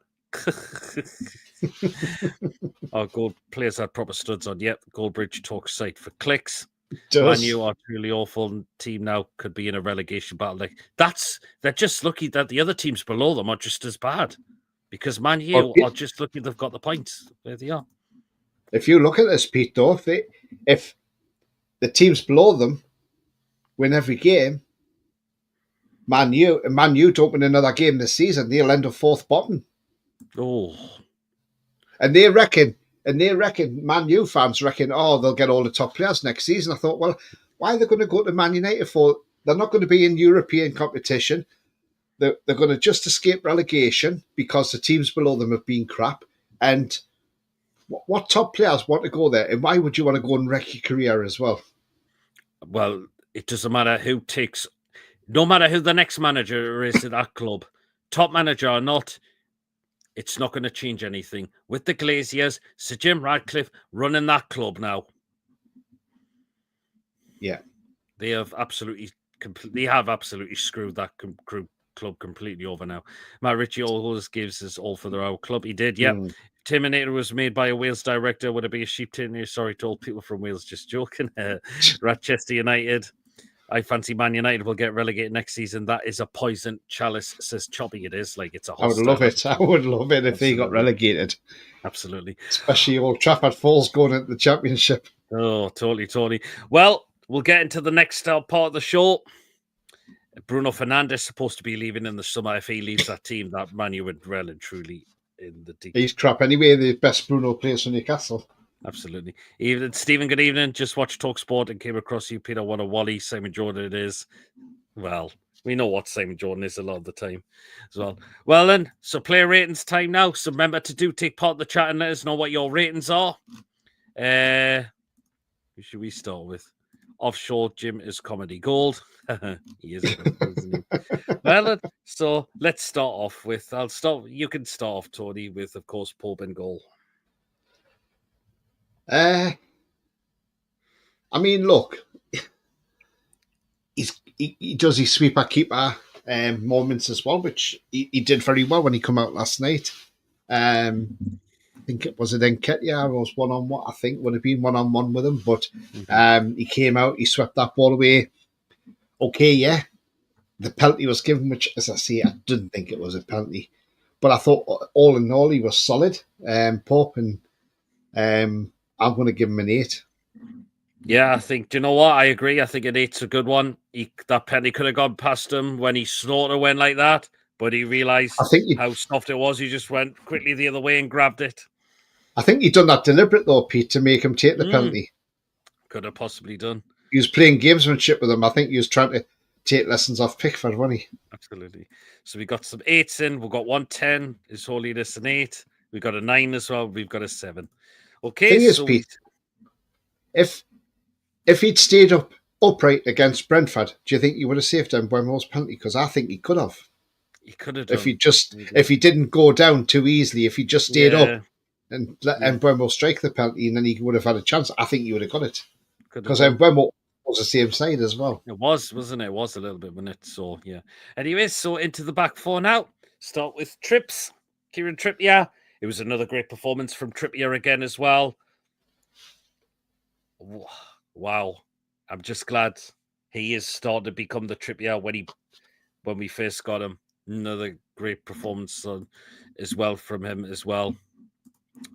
Our gold players had proper studs on. Yep, Goldbridge talks site for clicks. Man U are truly awful. Team now could be in a relegation battle. They're just lucky that the other teams below them are just as bad, because Man U are just lucky they've got the points where they are. If you look at this, Pete, though, if the teams below them win every game, Man U to open another game this season, they'll end up fourth bottom. Oh, And they reckon, Man U fans reckon, they'll get all the top players next season. I thought, well, why are they going to go to Man United for? They're not going to be in European competition. They're going to just escape relegation because the teams below them have been crap. And what top players want to go there? And why would you want to go and wreck your career as well? well, it doesn't matter who takes, no matter who the next manager is at that club, top manager or not, it's not going to change anything. With the Glaziers, Sir Jim Ratcliffe running that club now. Yeah. They have absolutely screwed that club completely over now. Matt Ritchie always gives us all for their own club. He did, yeah. Terminator was made by a Wales director. Would it be a sheep tin? Sorry to all people from Wales, just joking. Rochester United. I fancy Man United will get relegated next season. That is a poison chalice, says Choppy. It is like it's a hostile. I would love it if they got relegated. Absolutely. Especially Old Trafford Falls going into the Championship. Oh, totally. Well, we'll get into the next part of the show. Bruno Fernandes supposed to be leaving in the summer. If he leaves that team, that Man U would well and truly in the deep. He's crap anyway. The best Bruno plays for Newcastle. Absolutely. Even Stephen, good evening. Just watched TalkSport and came across you, Peter. What a Wally Simon Jordan it is. Well, we know what Simon Jordan is a lot of the time as well. Well then, so player ratings time now. So remember to take part in the chat and let us know what your ratings are. Who should we start with? Offshore Jim is comedy gold. He is, isn't he? Well, so let's start off with. You can start off, Tony, with of course Pope and goal. I mean, look, he does his sweeper keeper moments as well, which he did very well when he come out last night. I think it was Enquiries. I was one-on-one. I think would have been one-on-one with him, but he came out, he swept that ball away. Okay, yeah, the penalty was given, which, as I say, I didn't think it was a penalty, but I thought all in all he was solid. Pope, and I'm going to give him an 8. Yeah, I think. Do you know what? I agree. I think an 8's a good one. That penalty could have gone past him when he sort of went like that, but he realised how soft it was. He just went quickly the other way and grabbed it. I think he done that deliberate though, Pete, to make him take the penalty. Could have possibly done. He was playing gamesmanship with him. I think he was trying to take lessons off Pickford, wasn't he? Absolutely. So we got some 8s in. We've got 110. Is holy this an 8. We've got a 9 as well. We've got a 7. Okay. Thing is, Pete, if he'd stayed upright against Brentford, do you think he would have saved him Mbeumo's penalty? Because I think he could have. He could have done. If he didn't go down too easily, if he just stayed up and let Mbeumo strike the penalty, and then he would have had a chance. I think he would have got it. Because Mbeumo was the same side as well. It was, wasn't it? It was a little bit, wasn't it? So, yeah. Anyways, so into the back four now. Start with Trips. Kieran Trippier. It was another great performance from Trippier again as well. Wow. I'm just glad he is starting to become the Trippier when we first got him. Another great performance as well from him as well.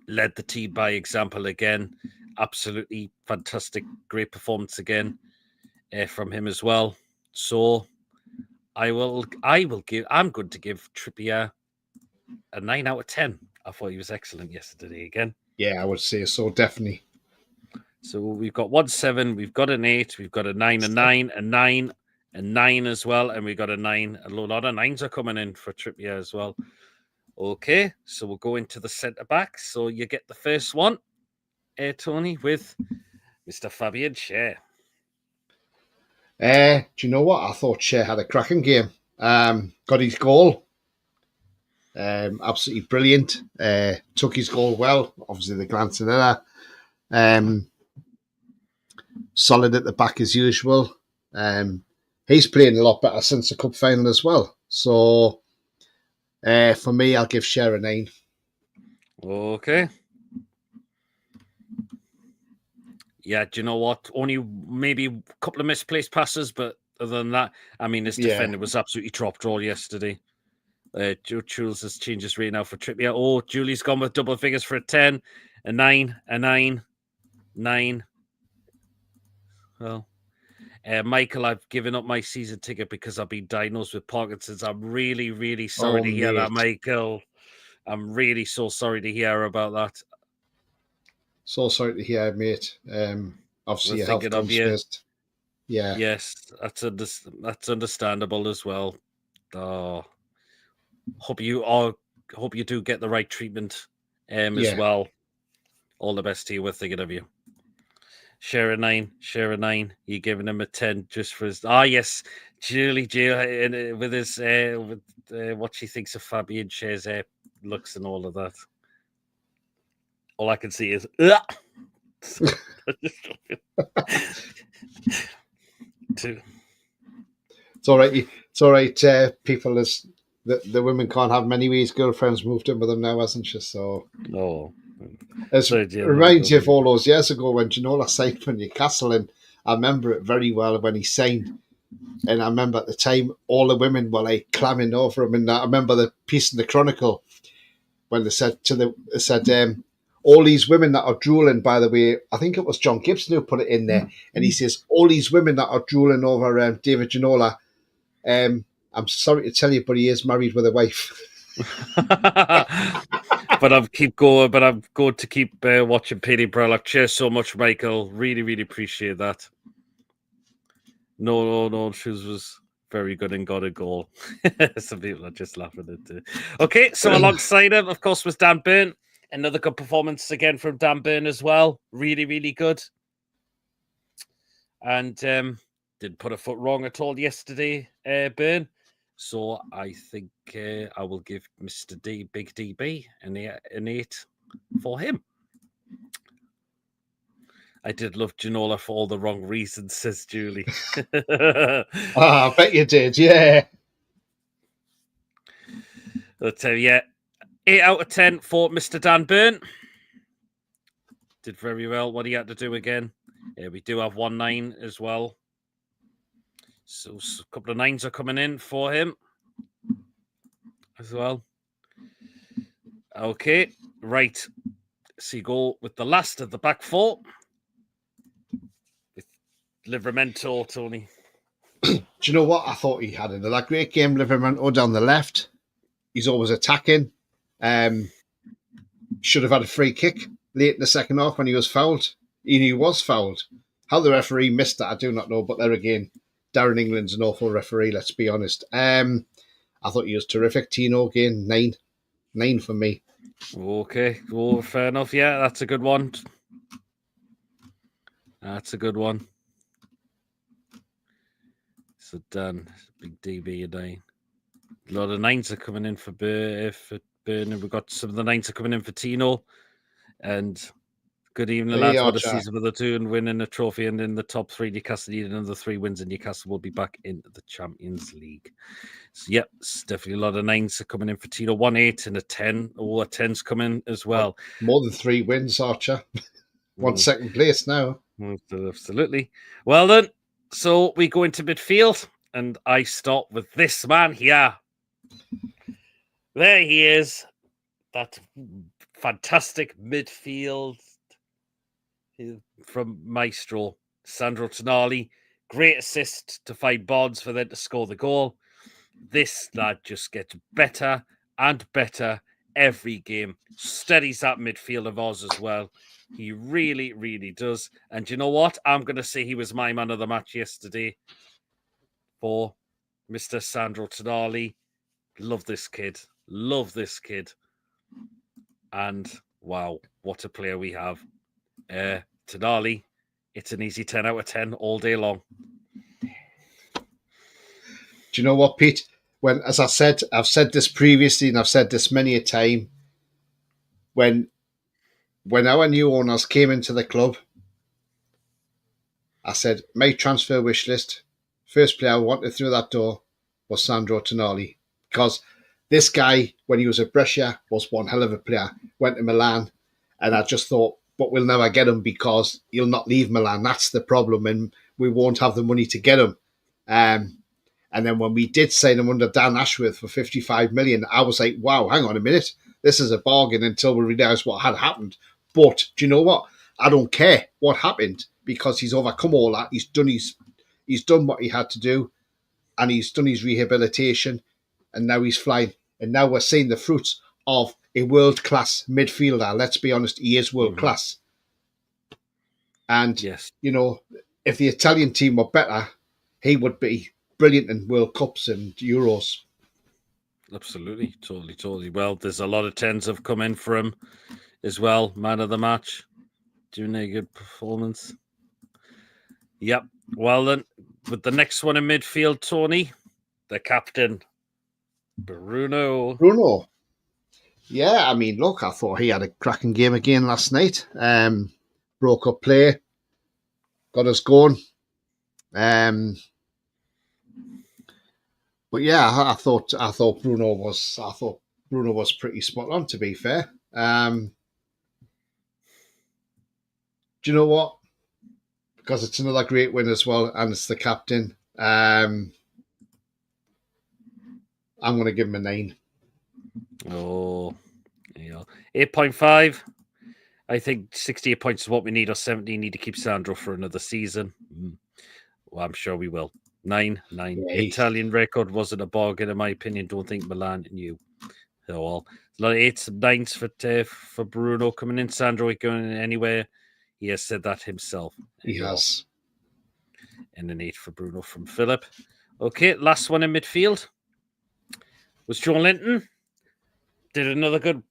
Led the team by example again. Absolutely fantastic, great performance again from him as well. So I'm going to give Trippier a 9 out of 10. I thought he was excellent yesterday again. Yeah, I would say so, definitely. So we've got 1-7, we've got an 8, we've got a 9, a 9, a 9, a 9 as well, and we've got a 9. A lot of 9s are coming in for Trippier as well. Okay, so we'll go into the centre back. So you get the first one, Tony, with Mr. Fabian Schär. Do you know what? I thought Schär had a cracking game. Got his goal. Absolutely brilliant. Took his goal well. Obviously, the glancing error. Solid at the back as usual. He's playing a lot better since the cup final as well. So, for me, I'll give Schär a 9. Okay. Yeah, do you know what? Only maybe a couple of misplaced passes, but other than that, I mean, his defender was absolutely dropped all yesterday. Jules has changed his rate now for Trippier. Oh, Julie's gone with double figures for a 10, a 9, a 9, 9. Well, Michael, I've given up my season ticket because I've been diagnosed with Parkinson's. I'm really, really sorry Oh, to hear that, mate. Michael. I'm really so sorry to hear about that. So sorry to hear, mate. Obviously, We're your health thinking of comes you. first. Yeah. Yes, that's understandable as well. Oh, hope you do get the right treatment as Yeah. well. All the best to you. We're thinking of you. Share a 9. You're giving him a 10 just for his. Ah, yes, Julie, with his what she thinks of Fabian Cher's looks and all of that. All I can see is. Two. It's all right. It's all right. People, the women can't have many ways. Girlfriends moved in with them now, hasn't she? So Oh, it sorry, dear, reminds you of all those years ago when Ginola signed for Newcastle, and I remember it very well when he signed. And I remember at the time all the women were like clamming over him. And I remember the piece in the Chronicle when they said all these women that are drooling. By the way, I think it was John Gibson who put it in there, and he says all these women that are drooling over David Ginola. I'm sorry to tell you, but he is married with a wife. But I'm going to keep watching Petey Proudlock. Cheers so much, Michael. Really, really appreciate that. No, shoes was very good and got a goal. Some people are just laughing at it. Okay, so alongside him, of course, was Dan Burn. Another good performance again from Dan Burn as well. Really, really good. And didn't put a foot wrong at all yesterday, Burn. So I think I will give Mr. D, Big DB, an 8 for him. I did love Ginola for all the wrong reasons, says Julie. I bet you did, yeah. I'll tell you, yeah. 8 out of 10 for Mr. Dan Burn. Did very well. What he had to do again. Yeah, we do have 1 9 as well. So a couple of 9s are coming in for him as well. Okay, right. So you go with the last of the back 4. With Livramento, Tony. Do you know what? I thought he had another great game. Livramento down the left. He's always attacking. Should have had a free kick late in the second half when he was fouled. He was fouled. How the referee missed that, I do not know. But there again, Darren England's an awful referee, let's be honest. I thought he was terrific. Tino again, 9. 9 for me. Okay, well, fair enough. Yeah, that's a good one. That's a good one. So Dan, Big DB, a 9. A lot of 9s are coming in for Burn, and we've got some of the 9s are coming in for Tino. And good evening, lads. What a season for the 2 and winning a trophy and in the top 3. Newcastle need another 3 wins, and Newcastle will be back in the Champions League. So, yep, it's definitely a lot of 9s are coming in for Tino. 1 8 and a 10. Oh, a 10's coming as well. More than 3 wins, Archer. 1 second place now. Absolutely. Well then, so we go into midfield, and I start with this man here. There he is. That fantastic midfield from Maestro, Sandro Tonali. Great assist to find Bonds for them to score the goal. This lad just gets better and better every game. Steadies that midfield of ours as well. He really, really does. And you know what? I'm going to say he was my man of the match yesterday for Mr. Sandro Tonali. Love this kid. Love this kid. And wow, what a player we have. Tonali, it's an easy 10 out of 10 all day long. Do you know what, Pete? As I said, I've said this previously and I've said this many a time. When our new owners came into the club, I said, my transfer wish list, first player I wanted through that door was Sandro Tonali. Because this guy, when he was at Brescia, was one hell of a player. Went to Milan, and I just thought, but we'll never get him because he'll not leave Milan. That's the problem, and we won't have the money to get him. And then when we did sign him under Dan Ashworth for 55 million, I was like, wow, hang on a minute. This is a bargain until we realised what had happened. But do you know what? I don't care what happened because he's overcome all that. He's done his He's done what he had to do, and he's done his rehabilitation, and now he's flying. And now we're seeing the fruits of a world-class midfielder. Let's be honest, he is world-class. And, Yes. you know, if the Italian team were better, he would be brilliant in World Cups and Euros. Absolutely. Totally. Well, there's a lot of 10s have come in for him as well. Man of the match. Doing a good performance. Yep. Well, then, with the next one in midfield, Tony, the captain, Bruno. Yeah, I mean, look, I thought he had a cracking game again last night. Broke up play, got us going. But yeah, I thought Bruno was pretty spot on, to be fair. Do you know what? Because it's another great win as well, and it's the captain. I'm going to give him a 9. Oh, yeah. 8.5. I think 68 points is what we need, or 70. Need to keep Sandro for another season. Well, I'm sure we will. 9. Yeah, Italian record wasn't a bargain, in my opinion. Don't think Milan knew. Oh, well. A lot of 8s and 9s for Bruno coming in. Sandro ain't going anywhere. He has said that himself. He has. And an 8 for Bruno from Philip. Okay, last one in midfield was Joe Linton. Did another good,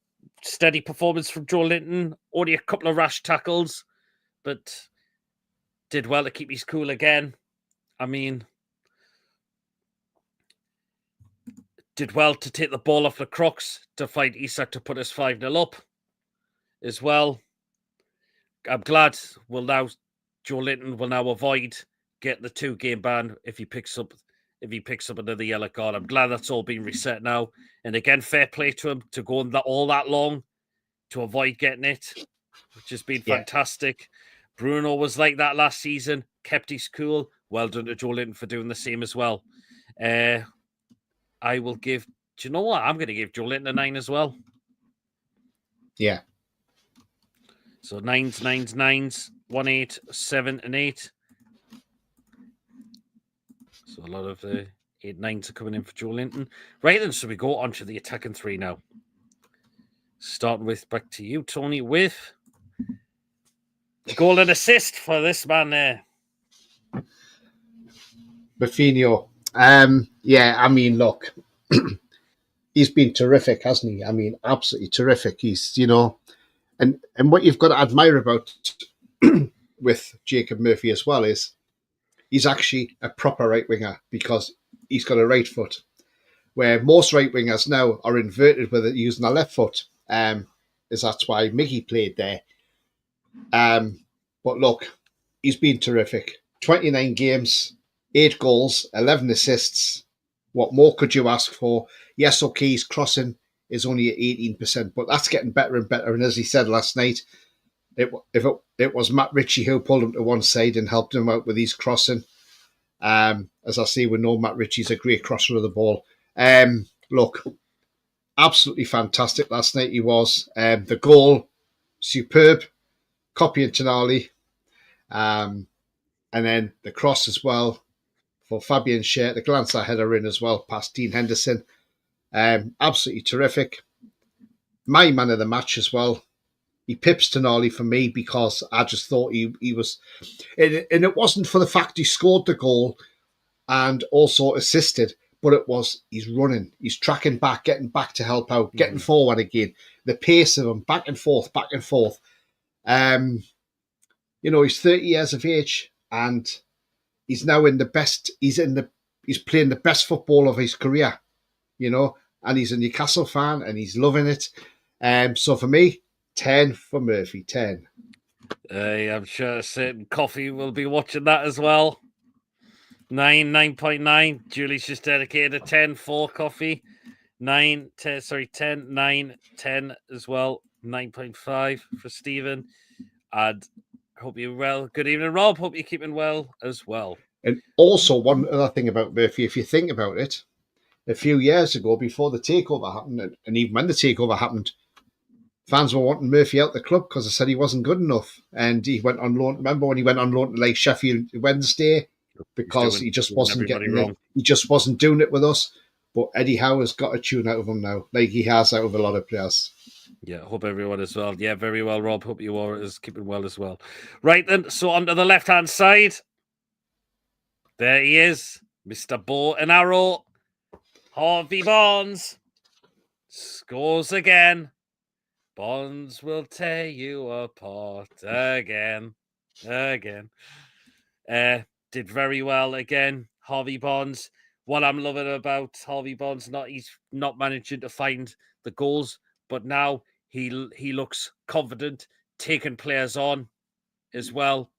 steady performance from Joe Linton. Only a couple of rash tackles, but did well to keep his cool again. I mean, did well to take the ball off the Crocs to find Isak to put us 5-0 up as well. I'm glad Joe Linton will now avoid getting the 2-game ban if he picks up another yellow card. I'm glad that's all been reset now. And again, fair play to him to go all that long to avoid getting it, which has been fantastic. Bruno was like that last season, kept his cool. Well done to Joe Linton for doing the same as well. I will give, do you know what? I'm going to give Joe Linton a 9 as well. Yeah. So 9s, 1, 8, 7, and 8. So a lot of the 8, 9s are coming in for Joe Linton. Right then, so we go on to the attacking 3 now. Starting with, back to you, Tony, with goal and assist for this man there. Buffino. Yeah, I mean, look, he's been terrific, hasn't he? I mean, absolutely terrific. He's, you know, and what you've got to admire about with Jacob Murphy as well is he's actually a proper right winger because he's got a right foot, where most right wingers now are inverted with it using their left foot. Is that's why Mickey played there. But look, he's been terrific. 29 games, 8 goals, 11 assists. What more could you ask for? Yes, okay, his crossing is only at 18%, but that's getting better and better. And as he said last night, it was Matt Ritchie who pulled him to one side and helped him out with his crossing. As I say, we know Matt Ritchie's a great crosser of the ball. Look, absolutely fantastic last night he was. The goal, superb. Copy and Tonali. And then the cross as well for Fabian Schär. The glance header in as well past Dean Henderson. Absolutely terrific. My man of the match as well. He pips Tonali for me because I just thought he was... And it wasn't for the fact he scored the goal and also assisted, but it was he's running, he's tracking back, getting back to help out, getting forward again. The pace of him, back and forth. You know, he's 30 years of age and he's now in the best, he's playing the best football of his career, you know, and he's a Newcastle fan and he's loving it. So for me, 10 for Murphy, 10. I'm sure certain Coffee will be watching that as well. 9.9. Julie's just dedicated a 10 for Coffee. 10, 9, 10 as well. 9.5 for Stephen. And hope you're well. Good evening, Rob. Hope you're keeping well as well. And also, one other thing about Murphy, if you think about it, a few years ago, before the takeover happened, and even when the takeover happened, fans were wanting Murphy out the club because they said he wasn't good enough. And he went on loan. Remember when he went on loan to like Sheffield Wednesday? because he just doing wasn't everybody getting wrong. it. He just wasn't doing it with us. But Eddie Howe has got a tune out of him now, like he has out of a lot of players. Yeah, hope everyone as well. Yeah, very well, Rob. Hope you are keeping well as well. Right then, so onto the left-hand side. There he is, Mr. Bow and Arrow. Harvey Barnes scores again. Bonds will tear you apart again. Did very well again. Harvey Bonds. What I'm loving about Harvey Bonds, he's not managing to find the goals, but now he looks confident, taking players on as well.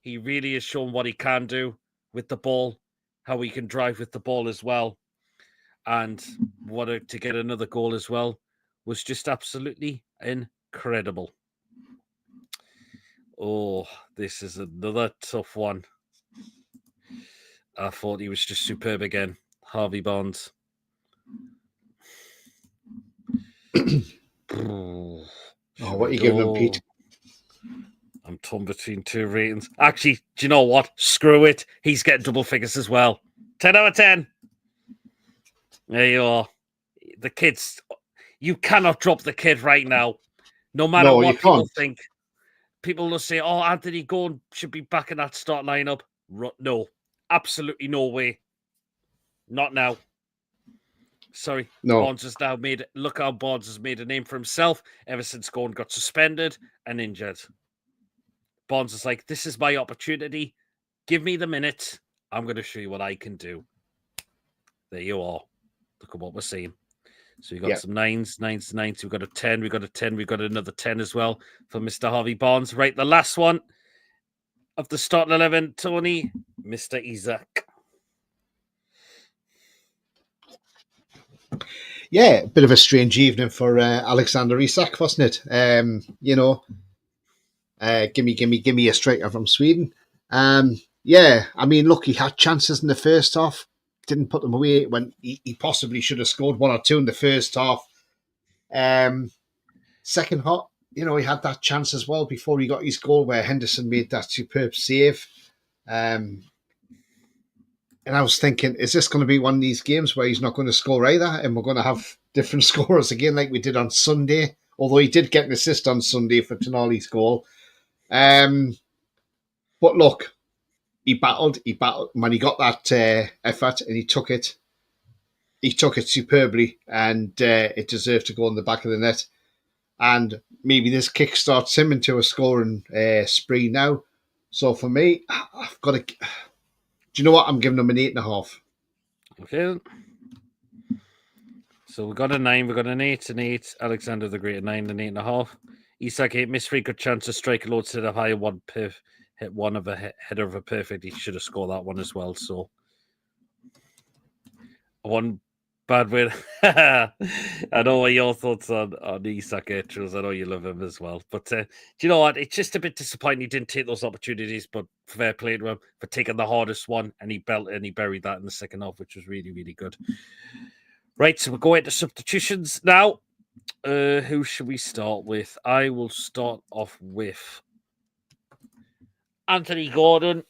He really has shown what he can do with the ball, how he can drive with the ball as well, and to get another goal as well was just absolutely incredible. Oh, this is another tough one. I thought he was just superb again. Harvey Bonds. Oh, what are you giving him, Pete? I'm torn between two ratings. Actually, do you know what? Screw it. He's getting double figures as well. 10 out of 10. There you are. The kids, you cannot drop the kid right now. No matter what people think. People will say, oh, Anthony Gordon should be back in that start lineup. No, absolutely no way. Not now. Sorry. No. Bonds has now look how Bonds has made a name for himself ever since Gordon got suspended and injured. Bonds is like, this is my opportunity. Give me the minute. I'm going to show you what I can do. There you are. Look at what we're seeing. So we got some nines. We've got a 10. We've got a 10. We've got another 10 as well for Mr. Harvey Barnes. Right, the last one of the starting 11, Tony, Mr. Isaac. Yeah, a bit of a strange evening for Alexander Isak, wasn't it? Give me a striker from Sweden. Yeah, I mean, look, he had chances in the first half, didn't put them away when he possibly should have scored one or two in the first half. Second half, he had that chance as well before he got his goal where Henderson made that superb save. And I was thinking, is this going to be one of these games where he's not going to score either and we're going to have different scorers again like we did on Sunday? Although he did get an assist on Sunday for Tonali's goal. But look, he battled. When he got that effort and he took it superbly, and it deserved to go in the back of the net. And maybe this kickstarts him into a scoring spree now. So for me, I've got to. Do you know what? I'm giving him an 8.5. Okay. So we got a 9, we got an 8, an 8. Alexander the Great, 9 and 8.5. Isak 8 missed 3 good chances, strike a load to the high one, hit one of a header of a perfect. He should have scored that one as well. So one bad win. I know what your thoughts on Isak Etros. I know you love him as well. But do you know what? It's just a bit disappointing he didn't take those opportunities, but fair play to him for taking the hardest one, and he buried that in the second half, which was really, really good. Right, so we'll go into substitutions now. Who should we start with? I will start off with Anthony Gordon.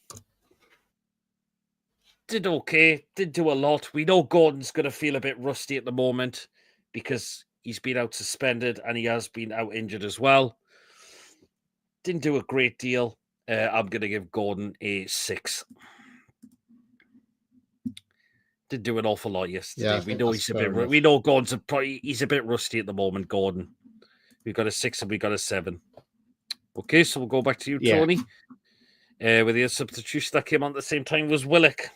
Did okay, did do a lot. We know Gordon's going to feel a bit rusty at the moment because he's been out suspended and he has been out injured as well. Didn't do a great deal. I'm going to give Gordon a 6. Did do an awful lot yesterday. Yeah, we know we know Gordon's he's a bit rusty at the moment. Gordon, we've got a 6 and we got a 7. Okay, so we'll go back to you, Tony. With the substitution that came on at the same time was Willock.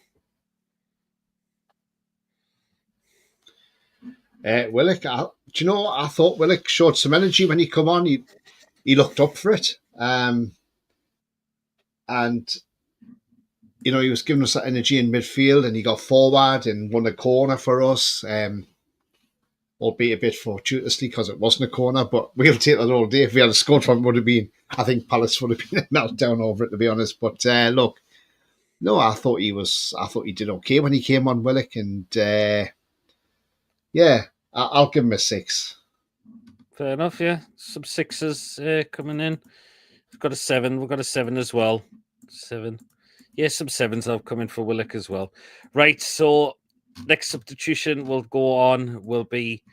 Willock, do you know what? I thought Willock showed some energy when he come on. He looked up for it, and he was giving us that energy in midfield, and he got forward and won a corner for us. Albeit a bit fortuitously because it wasn't a corner, but we'll take that all day. If we had scored from it, I think Palace would have been a meltdown over it, to be honest. But look, no, I thought he did okay when he came on, Willock, and yeah, I'll give him a 6. Fair enough, yeah. Some 6s coming in. We've got a 7. We've got a 7 as well. 7. Yeah, some sevens have come in for Willock as well. Right, so next substitution will go on will be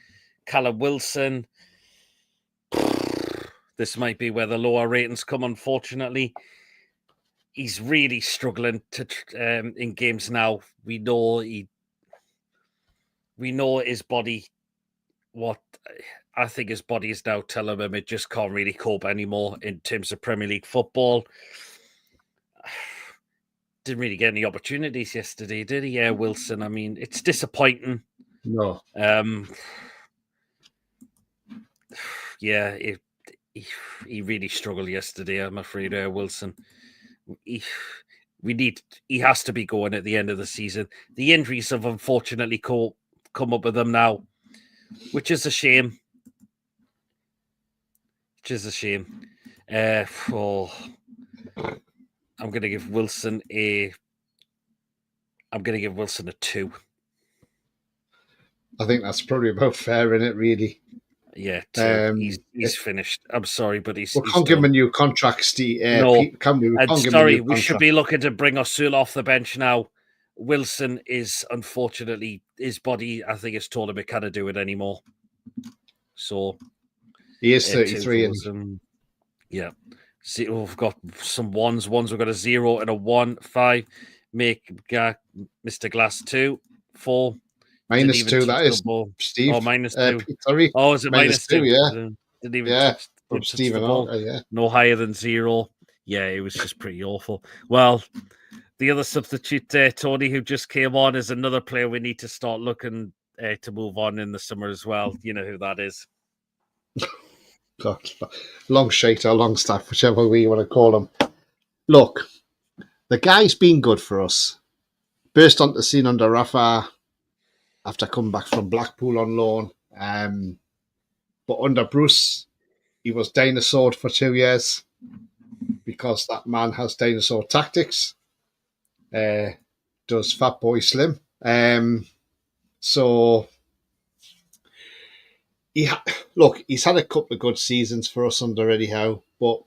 Callum Wilson. This might be where the lower ratings come, unfortunately. He's really struggling to in games now. We know his body. What I think his body is now telling him it just can't really cope anymore in terms of Premier League football. Didn't really get any opportunities yesterday, did he? Yeah, Wilson. I mean, it's disappointing. No. Yeah, he really struggled yesterday, I'm afraid, Wilson. He has to be going at the end of the season. The injuries have unfortunately come up with him now, which is a shame. I'm going to give Wilson a 2. I think that's probably about fair, in it, really. Yeah, 2. He's finished. I'm sorry, but we can't give him a new contract, Steve. No, can we? I'm sorry. We should be looking to bring Osul off the bench now. Wilson is unfortunately his body. I think has told him it can't do it anymore. So he is 33. Yeah. See, we've got some ones. We've got a 0 and a 1. 5. Make Mr. Glass 2. 4. -2. That is Steve. Oh, -2. Sorry. Oh, is it -2? Yeah. Didn't even touch Stephen the ball. Yeah. No higher than 0. Yeah, it was just pretty awful. Well, the other substitute there, Tony, who just came on, is another player we need to start looking to move on in the summer as well. You know who that is. God, long shite or long staff, whichever way you want to call him. Look, the guy's been good for us. Burst onto the scene under Rafa after coming back from Blackpool on loan. But under Bruce, he was dinosaured for 2 years because that man has dinosaur tactics. Does Fat Boy Slim. So, he's had a couple of good seasons for us under Eddie Howe, but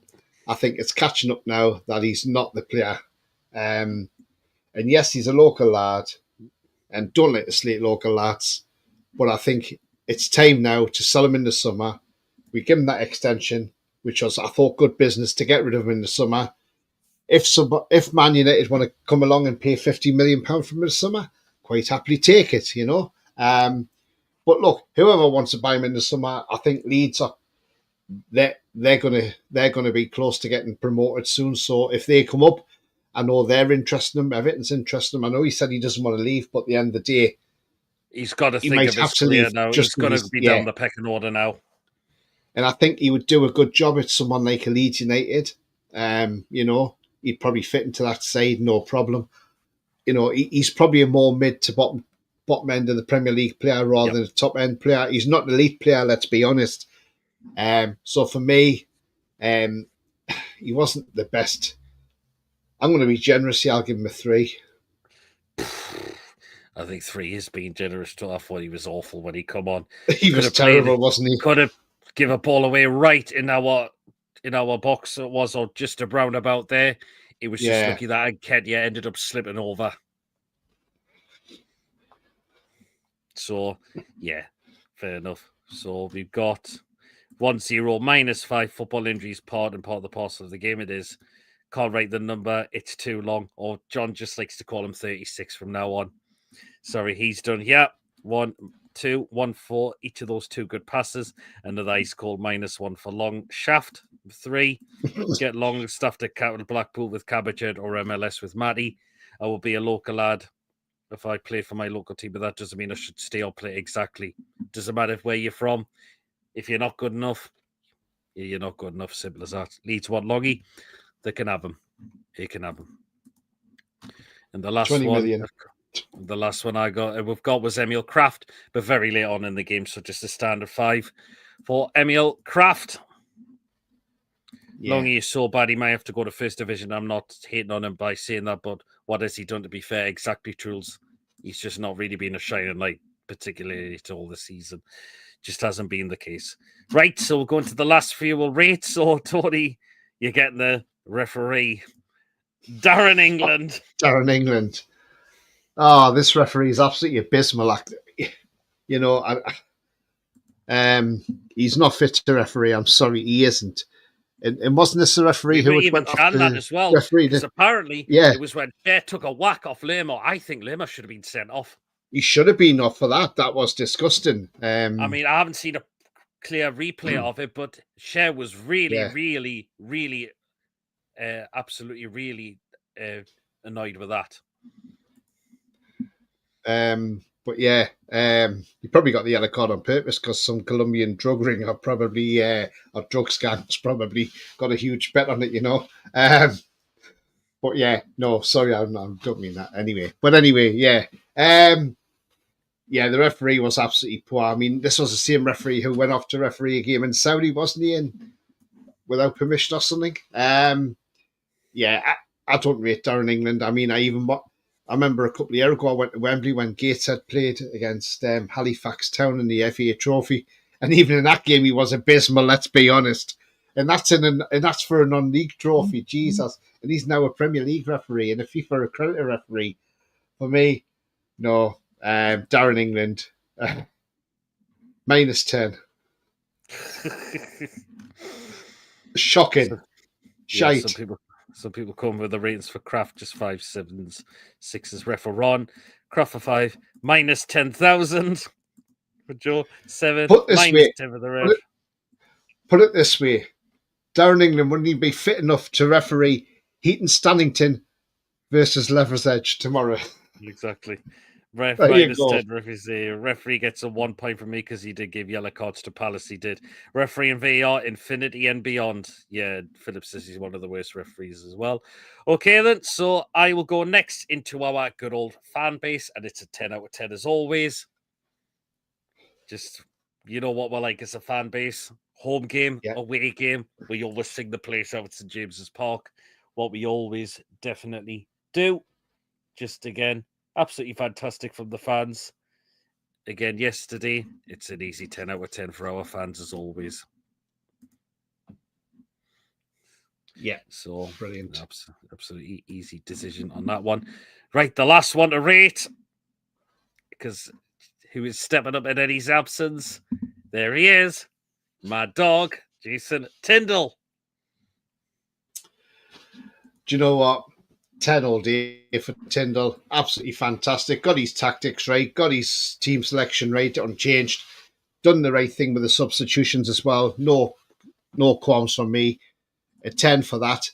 I think it's catching up now that he's not the player. And yes, he's a local lad, and don't let us slate local lads, but I think it's time now to sell him in the summer. We give him that extension, which was, I thought, good business to get rid of him in the summer. If Man United want to come along and pay £50 million from him in the summer, quite happily take it, you know. But look, whoever wants to buy him in the summer, I think Leeds are they're gonna be close to getting promoted soon. So if they come up, I know they're interested in him. Everton's interested in him. I know he said he doesn't want to leave, but at the end of the day, he's got to think of his career now. He's going to be down the pecking order now. And I think he would do a good job at someone like a Leeds United. You know, he'd probably fit into that side, no problem. You know, he's probably a more mid to bottom end of the Premier League player rather than a top end player. He's not an elite player, let's be honest. So for me, he wasn't the best. I'm going to be generous here. I'll give him a 3. I think 3 is being generous too. I thought he was awful when he come on. He was terrible, wasn't he? Could have give a ball away right in our box. It was, or just a roundabout there. It was just lucky that Nketiah ended up slipping over. So, yeah, fair enough. So we've got 1-0 -5 football injuries, part of the parcel of the game. It is. Can't write the number. It's too long. Or John just likes to call him 36 from now on. Sorry, he's done. Yeah, 1, 2, 1, 4. Each of those 2 good passes. Another ice called -1 for long. Shaft 3. Get long stuffed at Capital Blackpool with Cabbagehead or MLS with Matty. I will be a local lad if I play for my local team, but that doesn't mean I should stay or play exactly. Doesn't matter where you're from. If you're not good enough, you're not good enough. Simple as that. Leeds want Longy. They can have him. He can have him. And the last 20 million. The last one we've got was Emil Kraft, but very late on in the game, so just a standard 5 for Emil Kraft. Yeah. Longy is so bad he might have to go to first division. I'm not hating on him by saying that, but what has he done, to be fair? Exactly, Truls. He's just not really been a shining light, particularly to all this season. Just hasn't been the case. Right, so we're going to the last few we'll rate. So, Tony, you're getting the referee Darren England. Darren England. Oh, this referee is absolutely abysmal. You know, he's not fit to referee. I'm sorry, he isn't. And wasn't this the referee who even went off that the as well? referee? Because apparently Yeah, it was when Cher took a whack off Lemo. I think Lemo should have been sent off. he should have been off for that. That was disgusting. I mean, I haven't seen a clear replay of it, but Cher was really, really, absolutely, really annoyed with that. But yeah, he probably got the yellow card on purpose because some Colombian drug ring or probably or drug scams probably got a huge bet on it, you know. But yeah, no, sorry, I don't mean that anyway. But anyway, yeah. Yeah, the referee was absolutely poor. I mean, this was the same referee who went off to referee a game in Saudi, wasn't he? And without permission or something. Yeah, I don't rate Darren England. I mean, I remember a couple of years ago I went to Wembley when Gateshead played against Halifax Town in the FA Trophy, and even in that game he was abysmal. Let's be honest, and that's for a non-league trophy. Jesus, and he's now a Premier League referee and a FIFA accredited referee. For me, no, Darren England, -10. Shocking. Shite. Yeah, some people come with the ratings for Kraft, just 5, 7s, 6s. Ref for Ron. Kraft for 5, -10,000. For Joe, 7, -10 for the ref. Put it this way. Darren England wouldn't even be fit enough to referee Heaton Stannington versus Lever's Edge tomorrow. Exactly. Ref -10. Referee gets a 1 point from me because he did give yellow cards to Palace. He did. Referee and VAR, infinity and beyond. Yeah, Philip says he's one of the worst referees as well. Okay, then. So I will go next into our good old fan base, and it's a 10 out of 10 as always. Just, you know what we're like as a fan base. Home game, away game. We always sing the place out at St. James's Park. What we always definitely do. Just again, absolutely fantastic from the fans. Again, yesterday, it's an easy 10 out of 10 for our fans as always. Yeah. So brilliant. Absolutely easy decision on that one. Right, the last one to rate. Because who is stepping up in Eddie's absence? There he is. My dog, Jason Tindall. Do you know what? 10 all day for Tindall. Absolutely fantastic. Got his tactics right. Got his team selection right. Unchanged. Done the right thing with the substitutions as well. No qualms from me. A 10 for that.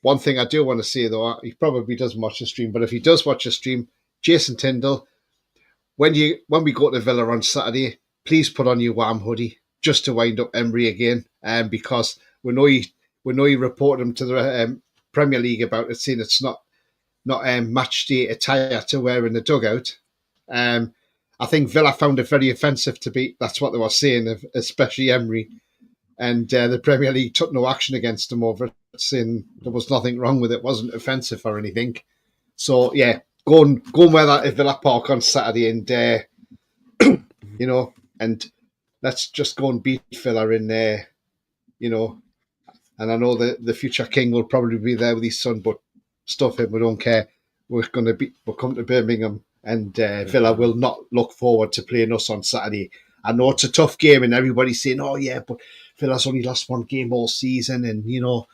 One thing I do want to say, though, he probably doesn't watch the stream, but if he does watch the stream, Jason Tindall, when we go to Villa on Saturday, please put on your warm hoodie just to wind up Emery again, because we know he reported him to the Premier League about it, saying it's not match day attire to wear in the dugout. I think Villa found it very offensive to be. That's what they were saying, especially Emery, and the Premier League took no action against him over it, saying there was nothing wrong with it, wasn't offensive or anything. So yeah, go and wear that at Villa Park on Saturday, and you know, and let's just go and beat Villa in there, you know. And I know that the future king will probably be there with his son, but stuff him, we don't care. We'll come to Birmingham, and Villa will not look forward to playing us on Saturday. I know it's a tough game, and everybody's saying, "Oh yeah, but Villa's only lost one game all season," and you know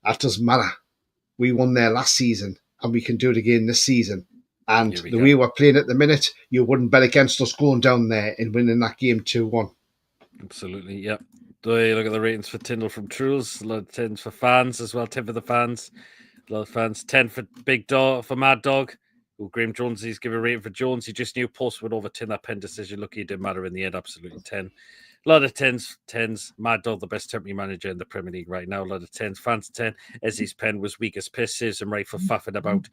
that doesn't matter. We won there last season, and we can do it again this season. And the way we're playing at the minute, you wouldn't bet against us going down there and winning that game 2-1. Absolutely, yeah. Do you look at the ratings for Tindall from Truls? A lot of 10s for fans as well. 10 for the fans. A lot of fans. 10 for Big Dog, for Mad Dog. Well, Graham Jones, he's given a rating for Jones. He just knew Post would overturn that pen decision. Look, it didn't matter in the end. Absolutely 10. A lot of 10s. Mad Dog, the best temporary manager in the Premier League right now. A lot of 10s. Fans 10. Ezzy's pen was weak as piss. Serves him right for faffing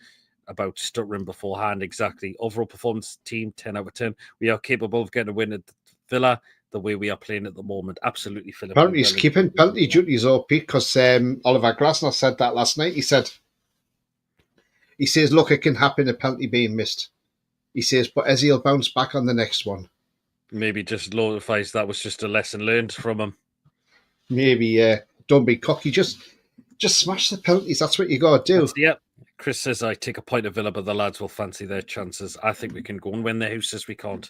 about stuttering beforehand. Exactly. Overall performance team 10 out of 10. We are capable of getting a win at Villa the way we are playing at the moment. Absolutely, Philip. Apparently he's keeping penalty duties up because Oliver Glasner said that last night. He says, look, it can happen, a penalty being missed. He says, but Ezzy will bounce back on the next one. Maybe just notifies that was just a lesson learned from him. Maybe, don't be cocky. Just just smash the penalties. That's what you got to do. Yeah. Chris says I take a point of Villa, but the lads will fancy their chances. I think we can go and win. The Who says we can't.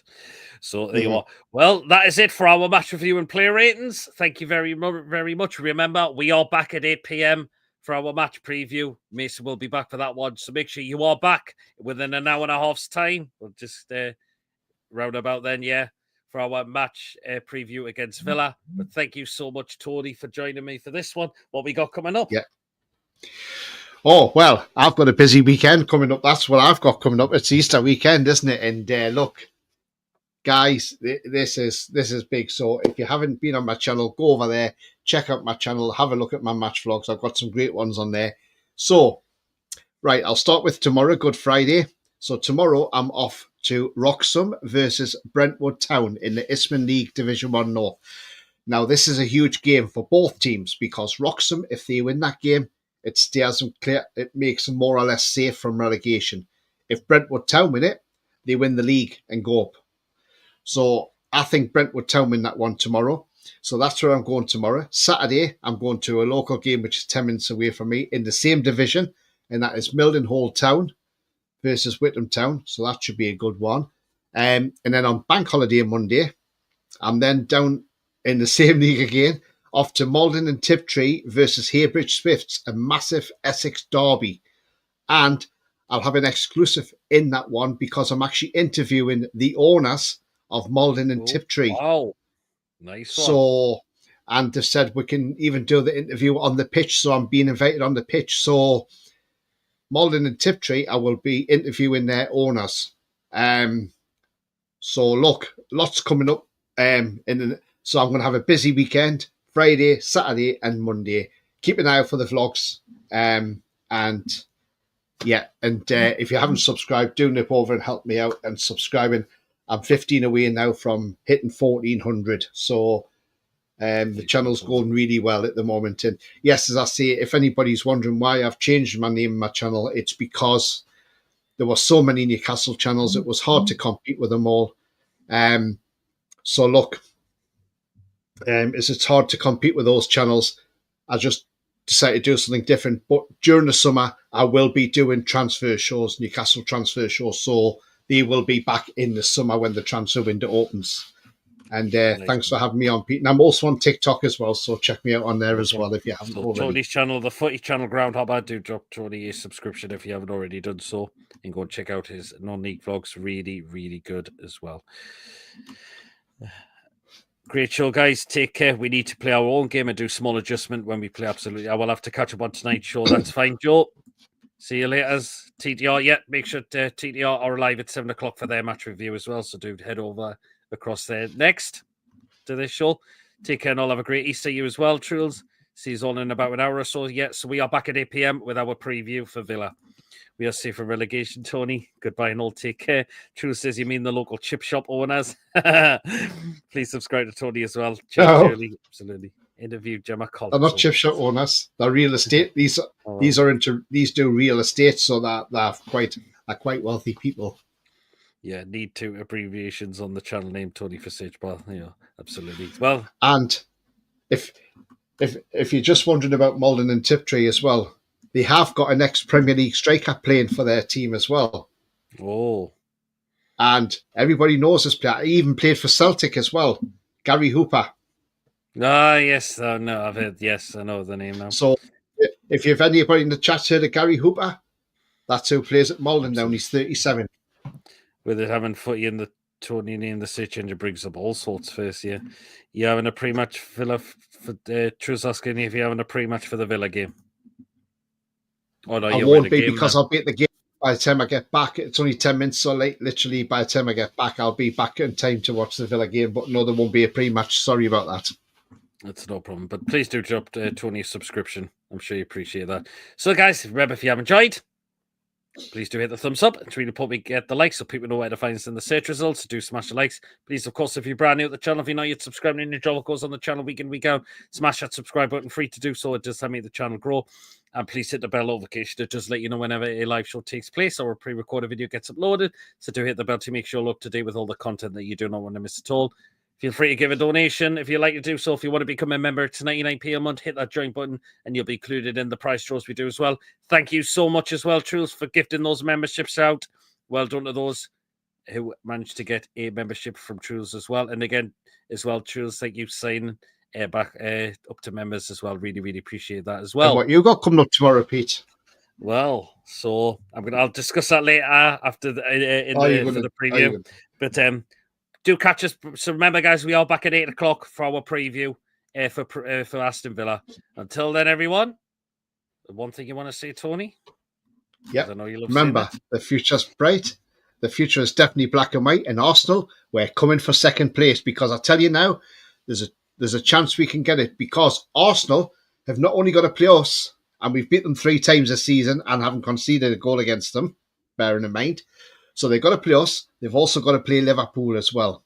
So there you are. Well, that is it for our match review and player ratings. Thank you very much. Remember, we are back at 8 p.m. for our match preview. Mason will be back for that one. So make sure you are back within an hour and a half's time. We'll just round about then, for our match preview against Villa. But thank you so much, Tony, for joining me for this one. What we got coming up? Yeah. Oh, well, I've got a busy weekend coming up. That's what I've got coming up. It's Easter weekend, isn't it? And look, guys, this is big. So if you haven't been on my channel, go over there, check out my channel, have a look at my match vlogs. I've got some great ones on there. So, right, I'll start with tomorrow, Good Friday. So tomorrow I'm off to Wroxham versus Brentwood Town in the Isthmian League Division 1 North. Now, this is a huge game for both teams because Wroxham, if they win that game, it steers them clear. It makes them more or less safe from relegation. If Brentwood Town win it, they win the league and go up. So I think Brentwood Town win that one tomorrow. So that's where I'm going tomorrow. Saturday, I'm going to a local game which is 10 minutes away from me in the same division, and that is Mildenhall Town versus Whittam Town. So that should be a good one. And then on Bank Holiday Monday, I'm then down in the same league again, off to Malden and Tiptree versus Heybridge Swifts, a massive Essex derby. And I'll have an exclusive in that one because I'm actually interviewing the owners of Malden and Tiptree. Wow. Nice one. So, and they've said we can even do the interview on the pitch. So I'm being invited on the pitch. So Malden and Tiptree, I will be interviewing their owners. So look, lots coming up. So I'm going to have a busy weekend. Friday, Saturday, and Monday. Keep an eye out for the vlogs. If you haven't subscribed, do nip over and help me out and subscribing. I'm 15 away now from hitting 1,400. So the channel's going really well at the moment. And yes, as I say, if anybody's wondering why I've changed my name on my channel, it's because there were so many Newcastle channels. It was hard to compete with them all. So look, as it's hard to compete with those channels, I just decided to do something different. But during the summer, I will be doing transfer shows, Newcastle transfer shows. So they will be back in the summer when the transfer window opens. And thanks for having me on, Pete. And I'm also on TikTok as well, so check me out on there as well if you haven't already. Tony's channel, the Footy channel, Groundhopper, do drop Tony a subscription if you haven't already done so. And go and check out his non-league vlogs. Really, really good as well. Great show, guys. Take care. We need to play our own game and do small adjustment when we play. Absolutely. I will have to catch up on tonight's show. That's fine, Joe. See you later. TTR, yeah. Make sure TTR are live at 7 o'clock for their match review as well. So do head over across there next to this show. Take care and all have a great Easter, you as well, Truls. See you all in about an hour or so. Yeah, so we are back at 8 p.m. with our preview for Villa. We are safe from relegation, Tony. Goodbye and all take care. Truls says you mean the local chip shop owners. Please subscribe to Tony as well. Absolutely. Interview Gemma Collins. They're not chip shop owners. They're real estate. These do real estate, so that they're quite wealthy people. Yeah, need to abbreviations on the channel name Tony for Sage Bar. Yeah, absolutely. Well, and if you're just wondering about Malden and Tiptree as well, they have got an ex-Premier League striker playing for their team as well. Oh. And everybody knows this player. He even played for Celtic as well. Gary Hooper. Ah, yes. No, I've heard. Yes, I know the name now. So if you have anybody in the chat heard of Gary Hooper, that's who plays at Malden now, and he's 37. With it having footy in the Tony name, the search engine brings up all sorts first, yeah. You having a pre-match Villa for True's asking if you're having a pre-match for the Villa game. Oh, no, I won't be because I'll be at the game by the time I get back. It's only 10 minutes so late. Literally, by the time I get back, I'll be back in time to watch the Villa game. But no, there won't be a pre-match. Sorry about that. That's no problem. But please do drop Tony a subscription. I'm sure you appreciate that. So, guys, remember, if you have enjoyed, please do hit the thumbs up. It's really important we get the likes so people know where to find us in the search results. So do smash the likes. Please, of course, if you're brand new at the channel, if you're not yet subscribing and your job goes on the channel week in, week out, smash that subscribe button. Free to do so. It does help make the channel grow. And please hit the bell notification to just let you know whenever a live show takes place or a pre-recorded video gets uploaded. So do hit the bell to make sure you're up to date with all the content that you do not want to miss at all. Feel free to give a donation if you'd like to do so. If you want to become a member, it's 99p a month. Hit that join button and you'll be included in the prize draws we do as well. Thank you so much as well, Truls, for gifting those memberships out. Well done to those who managed to get a membership from Truls as well. And again, as well, Truls, thank you for signing back up to members as well. Really, really appreciate that as well. And what you got coming up tomorrow, Pete? Well, so I'll discuss that later after for the preview. But do catch us. So remember, guys, we are back at 8 o'clock for our preview for Aston Villa. Until then, everyone, the one thing you want to say, Tony? Yeah. Remember, the future's bright. The future is definitely black and white. And Arsenal, we're coming for second place because I tell you now, there's a chance we can get it because Arsenal have not only got to play us, and we've beat them 3 times this season and haven't conceded a goal against them, bearing in mind. So they've got to play us. They've also got to play Liverpool as well.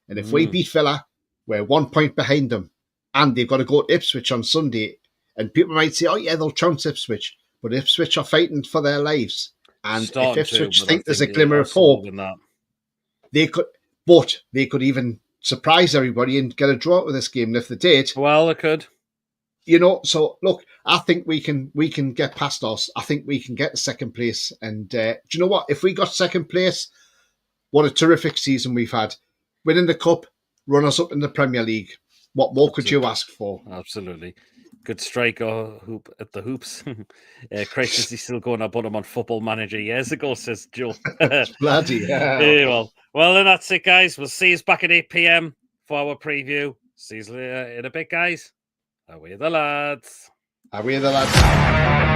And if we beat Villa, we're 1 point behind them. And they've got to go to Ipswich on Sunday. And people might say, oh, yeah, they'll trounce Ipswich. But Ipswich are fighting for their lives. And if Ipswich think there's a glimmer of hope, they could even surprise everybody and get a draw with this game. And if they did... Well, they could. You know, so look, I think we can get past us. I think we can get second place. And do you know what? If we got second place, what a terrific season we've had. Winning the cup, run us up in the Premier League. What more could you ask for? Absolutely. Good striker hoop at the hoops. Christ, is he still going about him on Football Manager years ago, says Joe. Bloody hell. Well, then that's it, guys. We'll see you back at 8 p.m. for our preview. See you in a bit, guys. Away the lads. Away the lads.